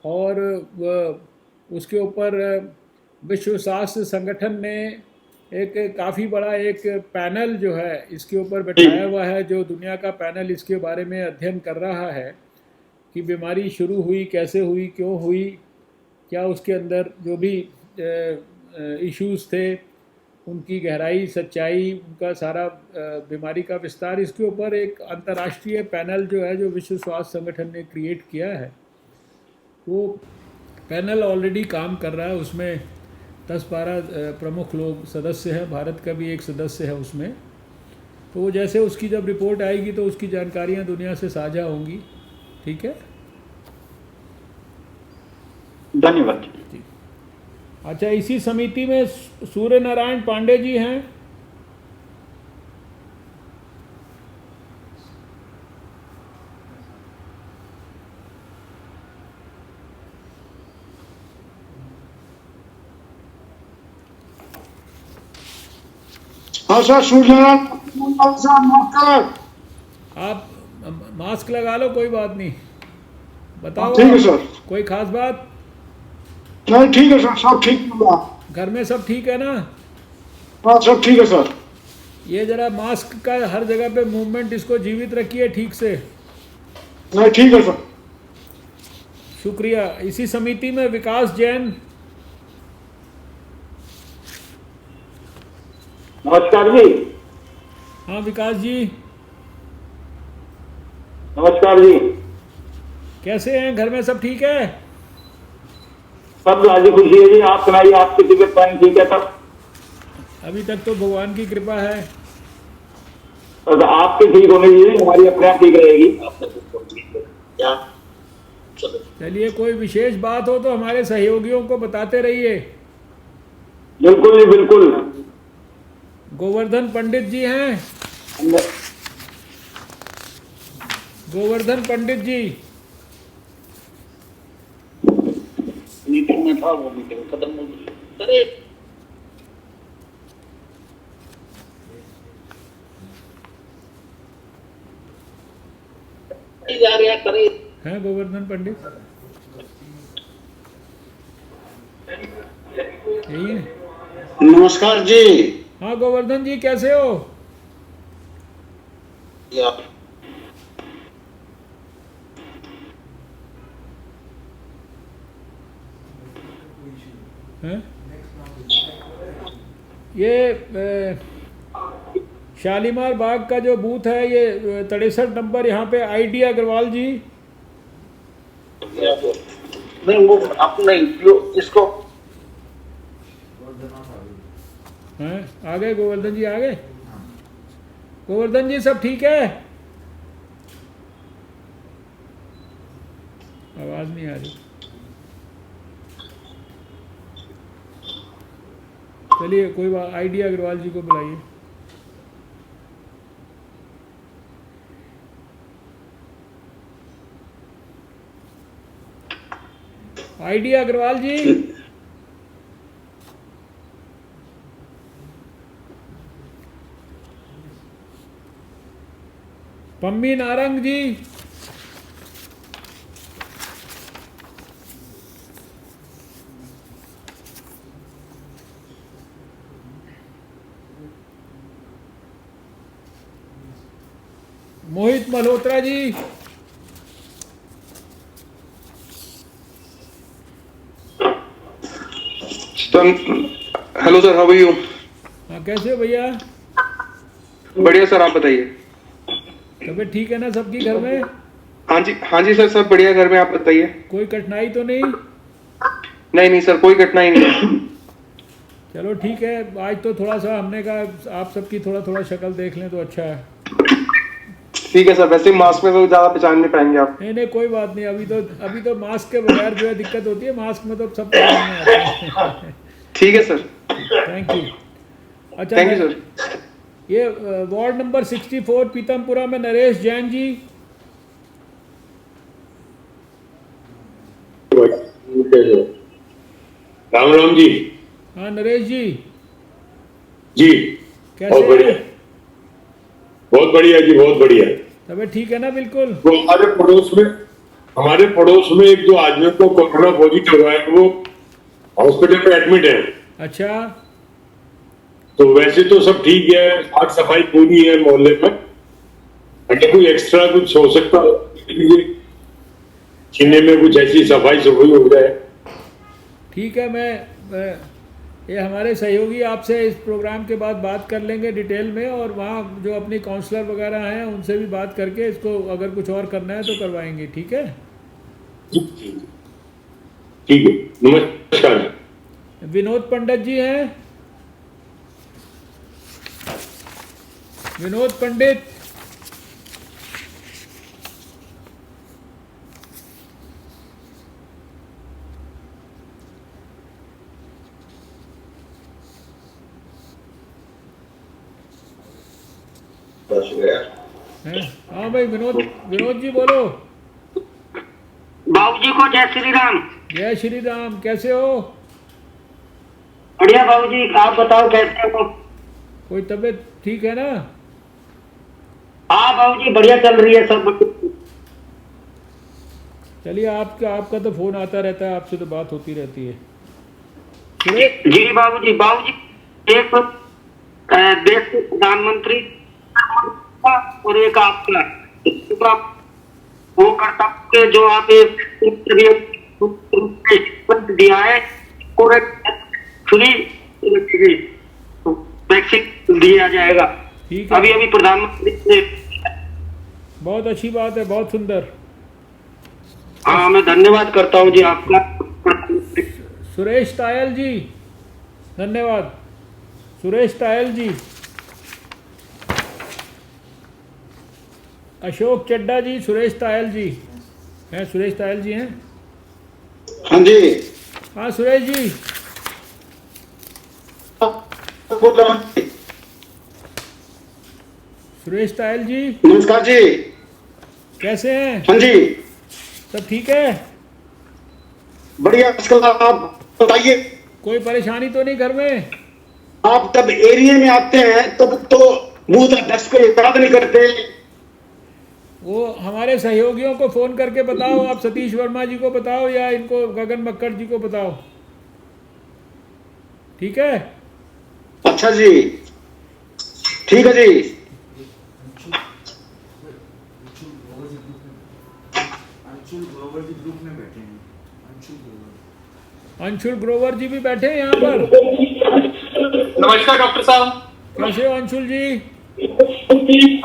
और उसके ऊपर विश्व स्वास्थ्य संगठन ने एक काफ़ी बड़ा एक पैनल जो है इसके ऊपर जी बैठाया हुआ है, जो दुनिया का पैनल इसके बारे में अध्ययन कर रहा है कि बीमारी शुरू हुई, कैसे हुई, क्यों हुई, क्या उसके अंदर जो भी इश्यूज थे उनकी गहराई, सच्चाई, उनका सारा बीमारी का विस्तार, इसके ऊपर एक अंतर्राष्ट्रीय पैनल जो है, जो विश्व स्वास्थ्य संगठन ने क्रिएट किया है, वो पैनल ऑलरेडी काम कर रहा है। उसमें 10-12 प्रमुख लोग सदस्य हैं, भारत का भी एक सदस्य है उसमें। तो वो जैसे उसकी जब रिपोर्ट आएगी तो उसकी जानकारियाँ दुनिया से साझा होंगी। ठीक है, धन्यवाद। अच्छा, इसी समिति में सूर्य नारायण पांडे जी हैं। हाँ सर, सूर्यनारायण साहब नमस्कार। आप मास्क लगा लो, कोई बात नहीं, बताओ ठीक है आप, सर। कोई खास बात? नहीं ठीक है सर, सब ठीक होगा। घर में सब ठीक है ना? हाँ सब ठीक है सर। ये जरा मास्क का हर जगह पे मूवमेंट, इसको जीवित रखिए ठीक से। नहीं ठीक है सर। शुक्रिया। इसी समिति में विकास जैन। नमस्कार जी। हाँ विकास जी, नमस्कार जी। कैसे हैं? घर में सब ठीक है? सब राजी खुशी है जी। आप सुनाइए, आपकी तबीयत पानी ठीक है सब? अभी तक तो भगवान की कृपा है। तो आपके ठीक होने दीजिए, हमारी अपने आप ठीक रहेगी। चलिए, कोई विशेष बात हो तो हमारे सहयोगियों को बताते रहिए। बिल्कुल जी बिल्कुल। गोवर्धन पंडित जी हैं। गोवर्धन पंडित जी, मीटिंग में था, वो मीटिंग खत्म हो गई। अरे जा रहा करे हैं गोवर्धन पंडित? यही है। नमस्कार जी। हाँ गोवर्धन जी, कैसे हो? हैं? ये शालीमार बाग का जो बूथ है, ये 63 नंबर, यहाँ पे आईडी अग्रवाल जी। नहीं वो अपने इसको हैं? आ गए गोवर्धन जी, आ गए। गोवर्धन जी सब ठीक है? आवाज नहीं आ रही। चलिए कोई बात, आईडी अग्रवाल जी को बुलाइए। ID Agarwal ji. Pammi Narang ji. Mohit Malhotra ji. Hello sir, how are you? हाँ कैसे हो भैया? बढ़िया सर, आप बताइए। तबीयत ठीक है ना सबकी घर में? हाँ जी सर, सब बढ़िया घर में। आप बताइए। कोई कठिनाई तो नहीं? नहीं सर, कोई कठिनाई नहीं है। चलो ठीक है। आज तो थोड़ा सा हमने कहा आप सबकी थोड़ा शक्ल देख लें तो अच्छा है। ठीक है सर, वैसे मास्क में तो ज्यादा पहचान नहीं पाएंगे आप। नहीं कोई बात नहीं। अभी तो मास्क के बगैर जो है दिक्कत होती है, मास्क में तो सब पहचान में आते हैं। ठीक है सर। Thank you. अच्छा, थैंक यू सर। ये वार्ड नंबर 64 पीतमपुरा में नरेश जैन जी। राम राम जी। हाँ नरेश जी, जी कैसे बहुत बढ़िया, हैं? बहुत बढ़िया जी, बहुत बढ़िया। तबीयत ठीक है ना? बिल्कुल। वो हमारे पड़ोस में एक जो आदमी को कोरोना पॉजिटिव हुआ है, वो हॉस्पिटल में एडमिट है। अच्छा। तो वैसे तो सब ठीक है, साफ सफाई पूरी है मोहल्ले में, अगर कोई एक्स्ट्रा कुछ हो सकता है सीने में कुछ ऐसी सफाई सफाई हो जाए। ठीक है, मैं ये हमारे सहयोगी आपसे इस प्रोग्राम के बाद बात कर लेंगे डिटेल में, और वहाँ जो अपनी काउंसलर वगैरह हैं उनसे भी बात करके इसको अगर कुछ और करना है तो करवाएंगे। ठीक है, ठीक है, नमस्कार। विनोद पंडित जी हैं? विनोद पंडित, हैं? हाँ भाई, विनोद जी बोलो। बाबूजी को जय श्री राम। जय श्री राम, कैसे हो? बढ़िया बाबूजी, आप बताओ कैसे हो? कोई तबीयत ठीक है ना? हाँ बाबूजी, बढ़िया चल रही है सब। चलिए, आपका तो फोन आता रहता है, आपसे तो बात होती रहती है। जी बाबूजी, एक देश के प्रधानमंत्री और एक आपका वो कर्तव्य जो आप दिया है, पूरे फ्री वैक्सीन दिया जाएगा। ठीक है, अभी प्रधानमंत्री से। बहुत अच्छी बात है, बहुत सुंदर। हाँ, मैं धन्यवाद करता हूँ जी आपका। सुरेश टायल जी, धन्यवाद। सुरेश टायल जी, अशोक चड्डा जी, सुरेश टायल जी हैं? सुरेश टायल जी हैं? हाँ जी। हाँ सुरेश जी, बोल रहा हूँ। सुरेश टायल जी, नमस्कार जी। कैसे हैं? हाँ जी, सब ठीक है? बढ़िया। आजकल आप बताइए, कोई परेशानी तो नहीं घर में? आप जब एरिया में आते हैं तब तो मुंह तक दस को याद नहीं करते। वो हमारे सहयोगियों को फोन करके बताओ, आप सतीश वर्मा जी को बताओ या इनको गगन मक्कड़ जी को बताओ। ठीक है? अच्छा जी, ठीक है जी। अंशुल ग्रोवर जी भी बैठे हैं यहाँ पर। नमस्कार डॉक्टर साहब। कैसे हो अंशुल जी?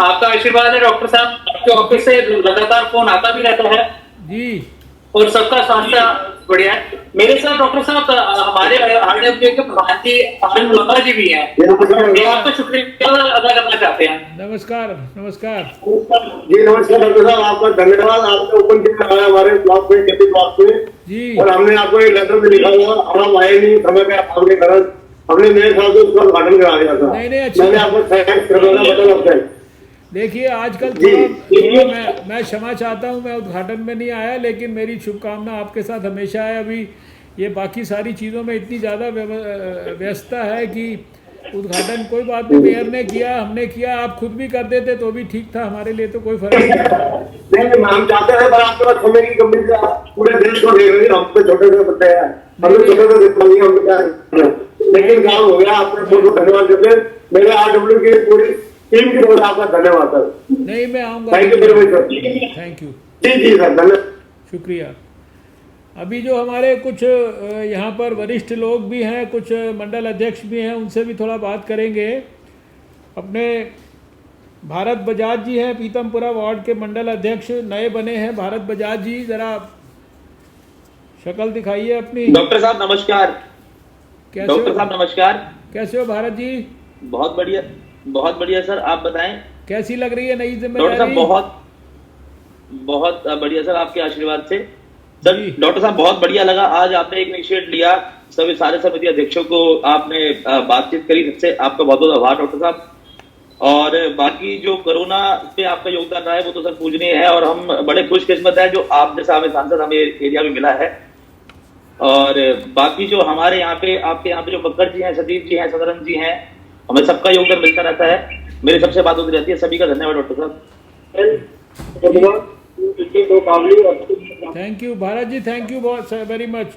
आपका आशीर्वाद है डॉक्टर साहब, आपके ऑफिस से लगातार फोन आता भी रहता है जी, और सबका स्वास्थ्य बढ़िया है। मेरे साथ डॉक्टर साहब हमारे आरडीएफ के प्रधान जी आनंद लता जी भी हैं। मैं आपका शुक्रिया अदा करना चाहते हैं। नमस्कार। नमस्कार जी नमस्कार डॉक्टर साहब, आपका धन्यवाद। आपने ओपन किट लगाया हमारे ब्लॉक में, खेती ब्लॉक में जी, और हमने आपको एक लेटर में लिखा हुआ, हम आए नहीं समय पे आपके कारण, हमने मेरे ख्याल से उसका उद्घाटन करा दिया था। नहीं, अच्छा। मैंने आपको थैंक्स करना बदल। देखिए आजकल थोड़ा मैं क्षमा चाहता हूँ, मैं उद्घाटन में नहीं आया, लेकिन मेरी शुभकामना आपके साथ हमेशा है। अभी ये बाकी सारी चीज़ों में इतनी ज़्यादा व्यस्तता है कि उद्घाटन कोई बात नहीं, मेयर ने किया, हमने किया, आप खुद भी कर देते तो भी ठीक था, हमारे लिए तो कोई फर्क नहीं पड़ता। नहीं, हम चाहते हैं पर आपके पास समय की कमी से आप पूरे देश को देख रहे हैं। हम तो छोटे से बच्चे हैं, हम तो छोटे से दिखाई हम क्या, लेकिन काम हो गया। आपने बहुत बहुत धन्यवाद देते हैं। मेरे आरडब्ल्यू की पूरी टीम की तरफ से आपका धन्यवाद सर। नहीं, मैं आऊँगा। Thank you very much sir. Thank you. जी सर, धन्यवाद, शुक्रिया। अभी जो हमारे कुछ यहाँ पर वरिष्ठ लोग भी हैं, कुछ मंडल अध्यक्ष भी हैं, उनसे भी थोड़ा बात करेंगे। अपने भारत बजाज जी हैं, पीतमपुरा वार्ड के मंडल अध्यक्ष नए बने हैं। भारत बजाज जी, जरा शक्ल दिखाइए अपनी। डॉक्टर साहब नमस्कार। डॉक्टर साहब नमस्कार। कैसे हो भारत जी? बहुत बढ़िया, बहुत बढ़िया सर। आप बताएं कैसी लग रही है नई जिम्मेदारी? डॉक्टर साहब बहुत बढ़िया सर, आपके आशीर्वाद से सर। डॉक्टर साहब बहुत बढ़िया लगा, आज आपने एक इनिशिएट लिया, सभी सारे समिति अध्यक्षों को आपने बातचीत करी, सबसे आपका बहुत बहुत आभार डॉक्टर साहब। और बाकी जो कोरोना पे आपका योगदान रहा है वो तो सर पूजनीय है, और हम बड़े खुशकिस्मत है जो आप जैसा हमें सांसद हमें एरिया में मिला है। और बाकी जो हमारे यहाँ पे आपके यहाँ पे जो बक्कर जी हैं, सदीप जी हैं, सदरन जी हैं, हमें सबका योगदान मिलता रहता है। मेरी सबसे बात होती रहती है। सभी का धन्यवाद डॉक्टर साहब। Thank you Bharat ji, thank you बहुत वेरी मच।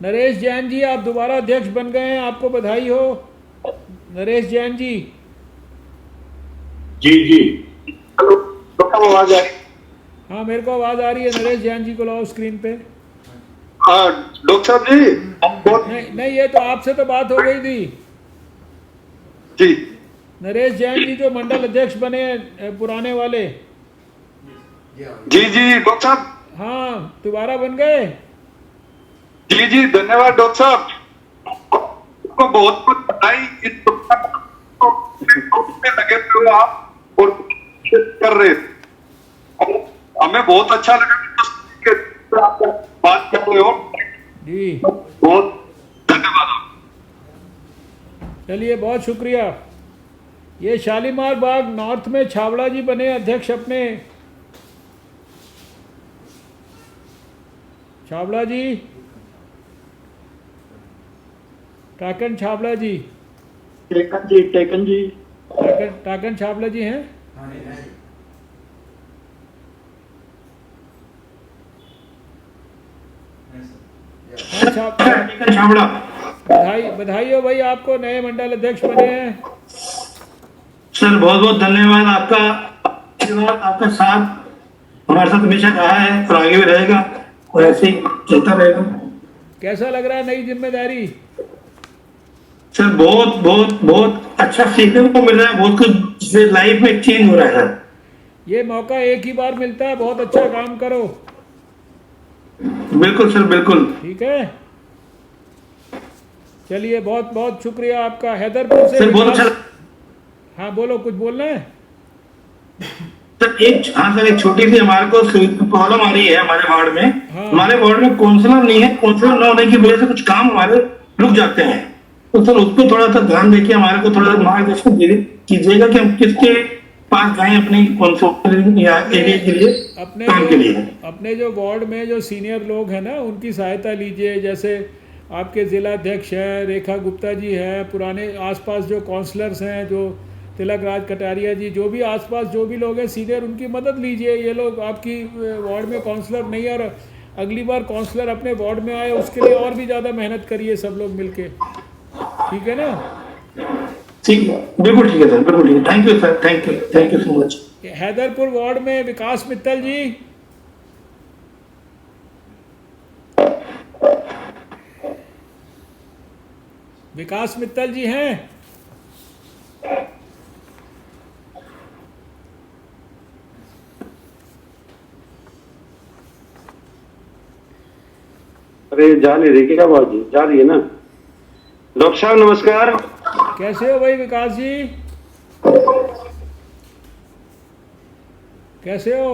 नरेश जैन जी आप दोबारा अध्यक्ष बन गए हैं, आपको बधाई हो। नरेश जैन जी। जी जी। आवाज आ रही? हाँ मेरे को आवाज़ आ रही है। नरेश जैन जी को लाओ स्क्रीन पे। हाँ डॉक्टर साहब जी, हम बहुत नहीं ये तो आपसे तो बात हो गई थी। जी नरेश जैन जी जो मंडल अध्यक्ष बने पुराने वाले। जी जी डॉक्टर साहब। हाँ दोबारा बन गए। जी जी धन्यवाद डॉक्टर साहब, आपको बहुत बहुत बधाई। इस में लगे हुए आप और कर रहे थे। हमें बहुत अच्छा लगा आप बात कर रहे हो जी, बहुत धन्यवाद। चलिए बहुत शुक्रिया। ये शालीमार बाग नॉर्थ में छावड़ा जी बने अध्यक्ष अपने। छावड़ा जी, टाकन छावड़ा जी। टेकन जी टाकन छावड़ा जी हैं। छावड़ा बधाई हो भाई, आपको नए मंडल अध्यक्ष बने हैं। सर बहुत बहुत धन्यवाद। आपका आशीर्वाद, आपका साथ हमारे साथ हमेशा रहा है और आगे भी रहेगा और ऐसे ही चलता रहेगा। कैसा लग रहा है नई जिम्मेदारी? सर बहुत बहुत बहुत अच्छा सीखने को मिल रहा है, बहुत कुछ लाइफ में चेंज हो रहा है सर। ये मौका एक ही बार मिलता है, बहुत अच्छा काम करो। बिल्कुल सर बिल्कुल। ठीक है, चलिए बहुत बहुत शुक्रिया आपका। हैदरपुर से सर बहुत अच्छा। हाँ बोलो, कुछ बोलना है? सर एक छोटी सी हमारे को प्रॉब्लम आ रही है हमारे वार्ड में। हाँ। हमारे वार्ड में काउंसलर नहीं है, काउंसलर न होने की वजह से कुछ काम हमारे रुक जाते हैं। तो सर उसको थोड़ा सा ध्यान देके हमारे को थोड़ा मार्गदर्शन कीजिएगा कि हम किसके पास जाएं अपनी काउंसलर या एरिया के लिए काम के लिए। अपने जो वार्ड में जो सीनियर लोग हैं ना, उनकी सहायता लीजिए। जैसे आपके जिला अध्यक्ष हैं, रेखा गुप्ता जी हैं, पुराने आसपास जो काउंसलर्स हैं, जो तिलक राज कटारिया जी, जो भी आसपास जो भी लोग हैं सीनियर, उनकी मदद लीजिए। ये लोग आपकी वार्ड में काउंसलर नहीं, और अगली बार काउंसलर अपने वार्ड में आए उसके लिए और भी ज़्यादा मेहनत करिए सब लोग मिलके। ठीक है ना? ठीक है, बिल्कुल ठीक है सर, बिल्कुल ठीक है। Thank you sir, thank you so much. Haiderpur ward में विकास मित्तल जी। विकास मित्तल जी हैं? अरे जा नहीं रही क्या आवाज? जा रही है ना? डॉक्टर साहब नमस्कार। कैसे हो भाई विकास जी? कैसे हो?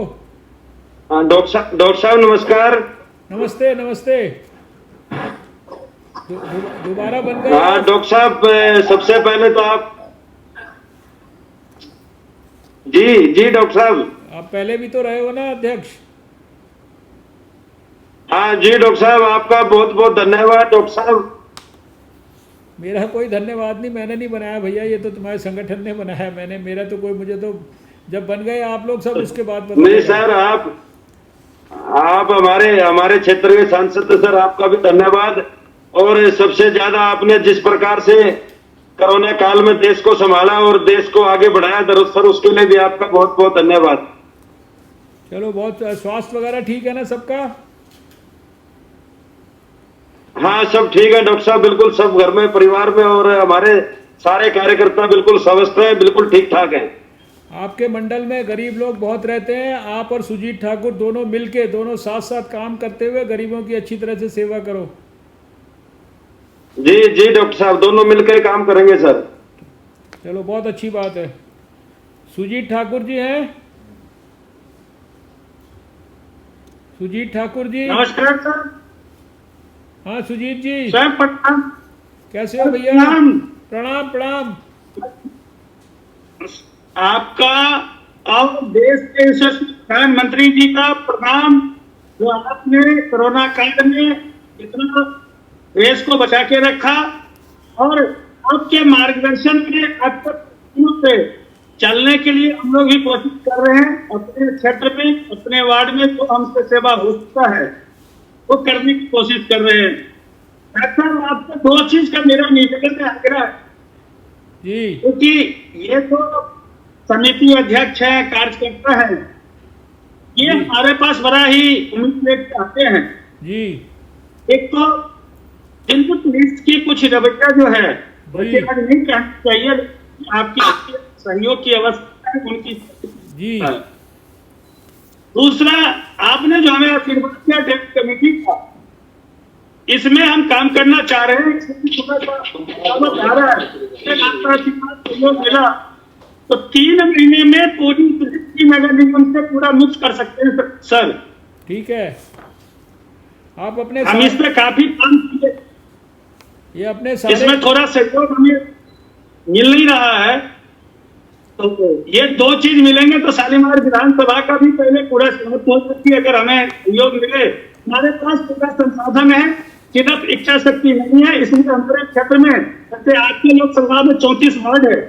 हाँ डॉक्टर साहब नमस्कार। नमस्ते नमस्ते। दोबारा बन गए? हाँ डॉक्टर साहब, सबसे पहले तो आप जी डॉक्टर साहब, आप पहले भी तो रहे हो ना अध्यक्ष? हाँ जी डॉक्टर साहब, आपका बहुत बहुत धन्यवाद डॉक्टर साहब। मेरा कोई धन्यवाद नहीं, मैंने नहीं बनाया भैया, ये तो तुम्हारे संगठन ने बनाया। मैंने मेरा तो कोई, मुझे तो जब बन गए आप लोग सब उसके बाद पता नहीं लगा। सर, आप हमारे क्षेत्र के सांसद थे सर, आपका भी धन्यवाद। और सबसे ज्यादा आपने जिस प्रकार से कोरोना काल में देश को संभाला और देश को आगे बढ़ाया सर, उसके लिए भी आपका बहुत बहुत धन्यवाद। चलो बहुत। स्वास्थ्य वगैरह ठीक है ना सबका? हाँ सब ठीक है डॉक्टर साहब, बिल्कुल सब घर में परिवार में और हमारे सारे कार्यकर्ता बिल्कुल स्वस्थ हैं, बिल्कुल ठीक ठाक हैं। आपके मंडल में गरीब लोग बहुत रहते हैं, आप और सुजीत ठाकुर दोनों मिलके, दोनों साथ साथ काम करते हुए गरीबों की अच्छी तरह से सेवा करो। जी डॉक्टर साहब, दोनों मिलकर काम करेंगे सर। चलो बहुत अच्छी बात है। सुजीत ठाकुर जी हैं? सुजीत ठाकुर जी। नमस्कार सर। हाँ सुजीत जी। सर प्रणाम। कैसे हो भैया? प्रणाम प्रणाम। आपका और देश के यशस्वी प्रधानमंत्री जी का प्रणाम, जो आपने कोरोना काल में इतना देश को बचा के रखा और आपके मार्गदर्शन में आपको पे चलने के लिए हम लोग भी कोशिश कर रहे हैं। अपने क्षेत्र में, अपने वार्ड में जो हमसे सेवा हो सकता है वो करने की कोशिश कर रहे हैं। ऐसा आपको दो चीज का मेरा निवेदन है, आग्रह है जी, क्योंकि ये तो समिति अध्यक्ष है, कार्यकर्ता है, ये हमारे पास बड़ा ही उम्मीद लेकर आते हैं जी, एक तो इनपुट लिस्ट की कुछ रवैया जो है वैसे आज नहीं कहना चाहिए, आपकी सहयोग की अवस्था है उनकी जी, दूसरा आपने जो हमें आशीर्वाद दिया डेट कमेटी का, इसमें हम काम करना चाह रहे हैं, इसमें भी थोड़ा सा आवक आ रहा है, आपका आशीर्वाद सहयोग मिला तो 3 महीने में पूरी की नगर निगम से पूरा मुक्त कर सकते हैं सर। ठीक है। आप अपने हम इस पे काफी काम किए, ये अपने इसमें थोड़ा सहयोग हमें मिल नहीं रहा है, तो ये दो चीज मिलेंगे तो शालीमार विधानसभा का भी पहले पूरा सहयोग हो सकती है। अगर हमें सहयोग मिले, हमारे पास पूरा संसाधन है, सिर्फ इच्छा शक्ति नहीं है, इसलिए हमारे क्षेत्र में जैसे आपके लोकसभा में 34 वार्ड है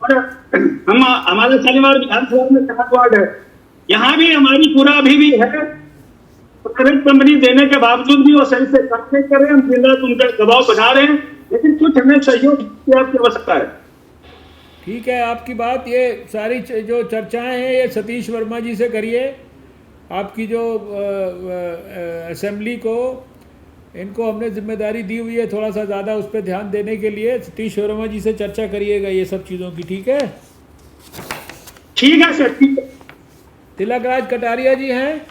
और हम हमारे शालीमार विधानसभा में 7 वार्ड है, यहाँ भी हमारी पूरा अभी भी है, प्राइवेट कंपनी देने के बावजूद भी वो सही से काम नहीं कर रहे हैं, हम जिला उनका दबाव बना रहे हैं, लेकिन कुछ हमें सहयोग की आपकी आवश्यकता है। ठीक है, आपकी बात, ये सारी जो चर्चाएं हैं ये सतीश वर्मा जी से करिए। आपकी जो असेंबली को इनको हमने जिम्मेदारी दी हुई है थोड़ा सा ज़्यादा उस पर ध्यान देने के लिए, सतीश वर्मा जी से चर्चा करिएगा ये सब चीज़ों की। ठीक है, ठीक है सर, ठीक है। तिलक राज कटारिया जी हैं।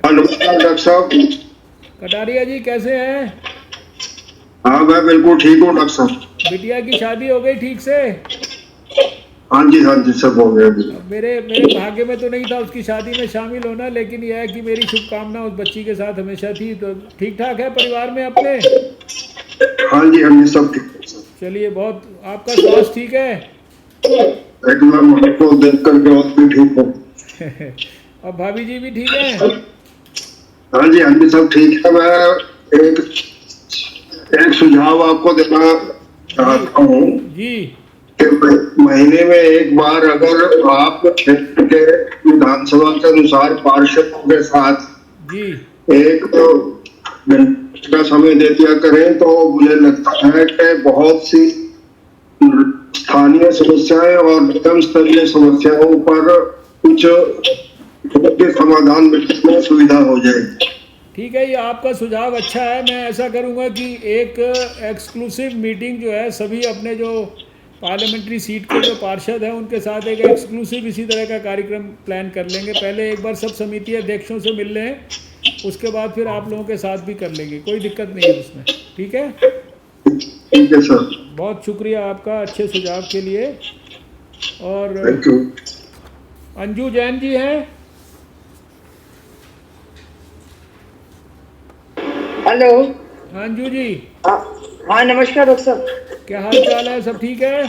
नमस्कार डॉक्टर साहब। कटारिया जी कैसे हैं? हाँ मैं बिल्कुल ठीक हूँ डॉक्टर साहब। बिटिया की शादी हो गई ठीक से? हाँ जी सब हो गया जी। मेरे भाग्य में तो नहीं था उसकी शादी में शामिल होना, लेकिन यह है कि मेरी शुभकामना उस बच्ची के साथ हमेशा थी। तो ठीक ठाक है परिवार में अपने? हाँ जी सब ठीक है। चलिए, बहुत आपका स्वास्थ्य ठीक है? एकदम आपको देख करके और भी ठीक है। और भाभी जी भी ठीक है? हाँ जी सब ठीक है। मैं एक सुझाव आपको देना चाहता हूँ जी कि महीने में एक बार अगर आप क्षेत्र के विधानसभा के अनुसार पार्षदों के साथ जी एक घंटे का समय दे दिया करें तो मुझे लगता है कि बहुत सी स्थानीय समस्याएं और निगम स्तरीय समस्याओं पर कुछ के समाधान मिलने में सुविधा हो जाएगी। ठीक है, ये आपका सुझाव अच्छा है। मैं ऐसा करूंगा कि एक एक्सक्लूसिव मीटिंग जो है सभी अपने जो पार्लियामेंट्री सीट के जो पार्षद हैं उनके साथ एक एक्सक्लूसिव इसी तरह का कार्यक्रम प्लान कर लेंगे। पहले एक बार सब समिति अध्यक्षों से मिल लें, उसके बाद फिर आप लोगों के साथ भी कर लेंगे, कोई दिक्कत नहीं है उसमें। ठीक है, ठीक है सर। बहुत शुक्रिया आपका अच्छे सुझाव के लिए। और थैंक यू। अंजू जैन जी हैं। हेलो। हाँ अंजू जी। हाँ नमस्कार डॉक्टर साहब। क्या हाल चाल है? सब ठीक है?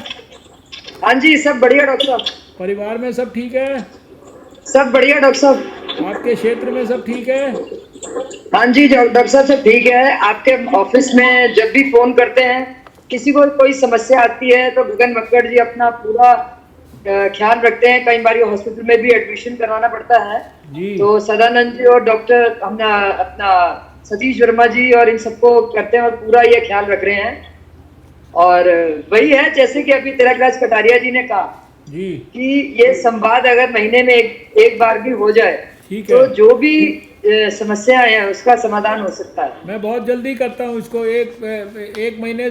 हाँ जी सब बढ़िया डॉक्टर साहब। परिवार में सब ठीक है? सब बढ़िया डॉक्टर साहब। आपके क्षेत्र में सब ठीक है? हाँ जी डॉक्टर साहब सब ठीक है। आपके ऑफिस में जब भी फोन करते हैं, किसी को कोई समस्या आती है तो गगन मक्कड़ जी अपना पूरा ख्याल रखते हैं। कई बार हॉस्पिटल में भी एडमिशन करवाना पड़ता है जी। तो सदानंद जी और डॉक्टर अपना सतीश वर्मा जी और इन सबको करते हैं और पूरा ये ख्याल रख रहे हैं। और वही है जैसे कि अभी तिलक राज कटारिया जी ने कहा जी कि ये संवाद अगर महीने में एक बार भी हो जाए तो जो भी समस्याएं हैं उसका समाधान हो सकता है। मैं बहुत जल्दी करता हूँ इसको, एक महीने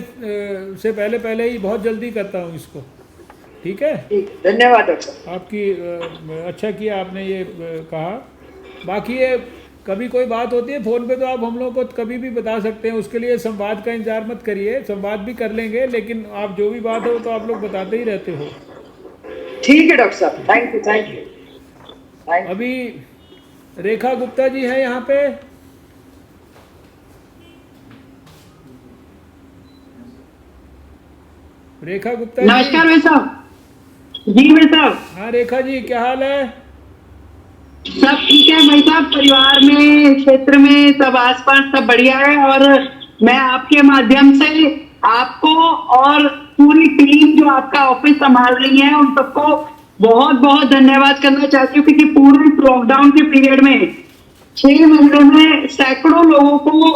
से पहले ही बहुत जल्दी करता हूँ इसको। ठीक है, धन्यवाद डॉक्टर। आपकी अच्छा किया आपने ये कहा। बाकी ये कभी कोई बात होती है फ़ोन पे तो आप हम लोग को कभी भी बता सकते हैं, उसके लिए संवाद का इंतजार मत करिए, संवाद भी कर लेंगे, लेकिन आप जो भी बात हो तो आप लोग बताते ही रहते हो। ठीक है डॉक्टर साहब, थैंक यू। अभी रेखा गुप्ता जी है यहाँ पे। रेखा गुप्ता जी। नमस्कार भाई साहब। जी भाई साहब। हाँ रेखा जी, क्या हाल है? सब ठीक है भाई साहब, परिवार में, क्षेत्र में, सब आसपास सब बढ़िया है। और मैं आपके माध्यम से आपको और पूरी टीम जो आपका ऑफिस संभाल रही है उन सबको बहुत बहुत धन्यवाद करना चाहती हूँ, क्योंकि पूरे लॉकडाउन के पीरियड में 6 महीने में सैकड़ों लोगों को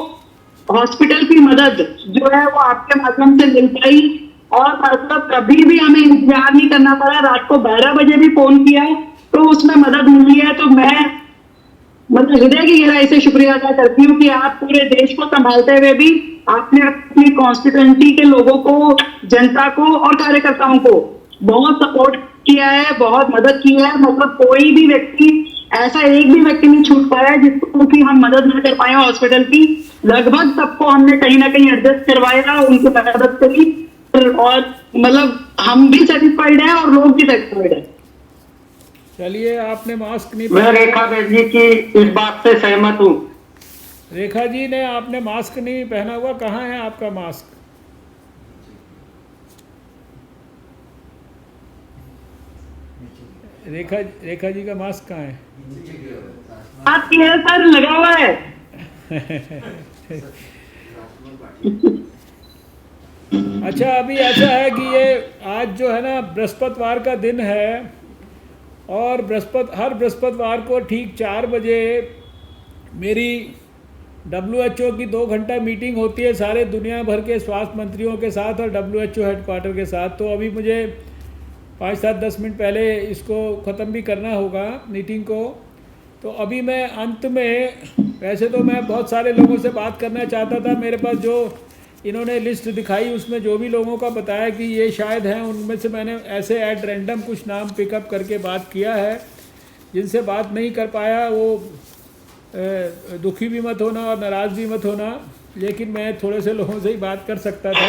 हॉस्पिटल की मदद जो है वो आपके माध्यम से मिल पाई। और मतलब कभी भी हमें इंतजार नहीं करना पड़ा, रात को 12 बजे भी फोन किया तो उसमें मदद मिली है। तो मैं मतलब हृदय की गहराई से शुक्रिया अदा करती हूँ कि आप पूरे देश को संभालते हुए भी आपने अपनी कॉन्स्टिट्यूएंसी के लोगों को, जनता को और कार्यकर्ताओं को बहुत सपोर्ट किया है, बहुत मदद की है। मतलब कोई भी व्यक्ति, ऐसा एक भी व्यक्ति नहीं छूट पाया जिसको कि हम मदद न कर पाए हॉस्पिटल की। लगभग सबको हमने कहीं ना कहीं एडजस्ट करवाया, उनकी मदद करी। और मतलब हम भी सेटिस्फाइड है और लोग भी सेटिस्फाइड है। चलिए, आपने मास्क नहीं मैं रेखा जी की इस बात से सहमत हूँ। रेखा जी ने आपने मास्क नहीं पहना हुआ, कहाँ है आपका मास्क? रेखा जी का मास्क कहाँ है? आपकी है सर, लगा हुआ है। अच्छा, अभी ऐसा है कि ये आज जो है ना बृहस्पतिवार का दिन है, और हर बृहस्पतिवार को ठीक 4 बजे मेरी WHO की 2 घंटा मीटिंग होती है सारे दुनिया भर के स्वास्थ्य मंत्रियों के साथ और WHO हेडक्वार्टर के साथ। तो अभी मुझे 5-7-10 मिनट पहले इसको ख़त्म भी करना होगा मीटिंग को। तो अभी मैं अंत में, वैसे तो मैं बहुत सारे लोगों से बात करना चाहता था, मेरे पास जो इन्होंने लिस्ट दिखाई उसमें जो भी लोगों का बताया कि ये शायद हैं, उनमें से मैंने ऐसे एट रैंडम कुछ नाम पिकअप करके बात किया है। जिनसे बात नहीं कर पाया वो दुखी भी मत होना और नाराज़ भी मत होना, लेकिन मैं थोड़े से लोगों से ही बात कर सकता था।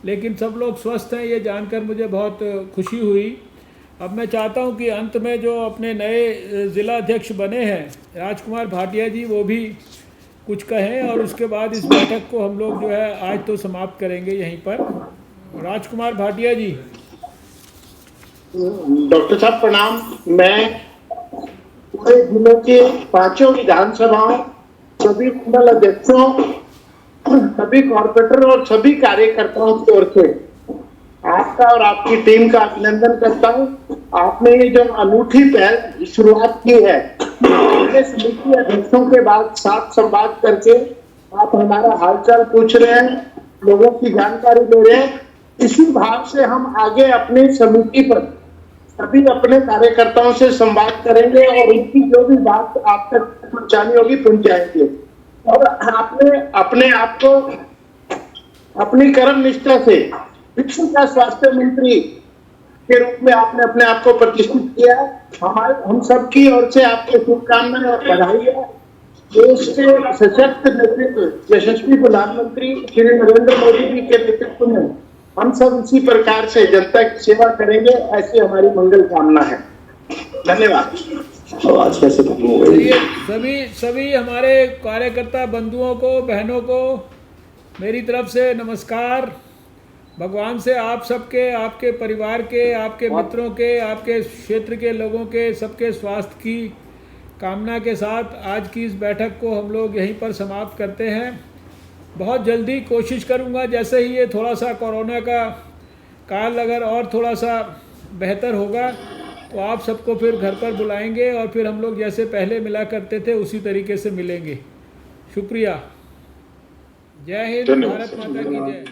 लेकिन सब लोग स्वस्थ हैं, ये जानकर मुझे बहुत खुशी हुई। अब मैं चाहता हूं कि अंत में जो अपने नए ज़िला अध्यक्ष बने हैं राजकुमार भाटिया जी, वो भी कुछ कहें, और उसके बाद इस बैठक को हम लोग जो है आज तो समाप्त करेंगे यहीं पर। राजकुमार भाटिया जी। डॉक्टर साहब प्रणाम। मैं पूरे जिले के 5 विधानसभाओं, सभी मंडल अध्यक्षों, सभी कॉर्पोरेटर और सभी कार्यकर्ताओं की ओर से आपका और आपकी टीम का अभिनंदन करता हूँ। आपने ये जो अनूठी पहल शुरुआत की है, समिति अध्यक्षों के बाद साथ संवाद करके आप हमारा हालचाल पूछ रहे हैं, लोगों की जानकारी दे रहे हैं। इसी भाव से हम आगे अपनी समिति पर सभी अपने कार्यकर्ताओं से संवाद करेंगे और उनकी जो भी बात आप तक पहुंचानी होगी पहुंचाएंगे। और आपने अपने आप को अपनी कर्म निष्ठा से विश्व का स्वास्थ्य मंत्री के रूप में आपने अपने आप को प्रतिष्ठित किया। हम सबकी ओर से आपको शुभकामनाएं और बधाई है। देश के सशक्त नेतृत्व यशस्वी प्रधानमंत्री श्री नरेंद्र मोदी जी के नेतृत्व में हम सब इसी प्रकार से जनता की सेवा करेंगे, ऐसी हमारी मंगल कामना है। धन्यवाद। आवाज कैसे सभी हमारे कार्यकर्ता बंधुओं को, बहनों को मेरी तरफ से नमस्कार। भगवान से आप सबके, आपके परिवार के, आपके मित्रों के, आपके क्षेत्र के लोगों के, सबके स्वास्थ्य की कामना के साथ आज की इस बैठक को हम लोग यहीं पर समाप्त करते हैं। बहुत जल्दी कोशिश करूंगा, जैसे ही ये थोड़ा सा कोरोना का काल अगर और थोड़ा सा बेहतर होगा तो आप सबको फिर घर पर बुलाएंगे और फिर हम लोग जैसे पहले मिला करते थे उसी तरीके से मिलेंगे। शुक्रिया। जय हिंद, भारत माता की जय।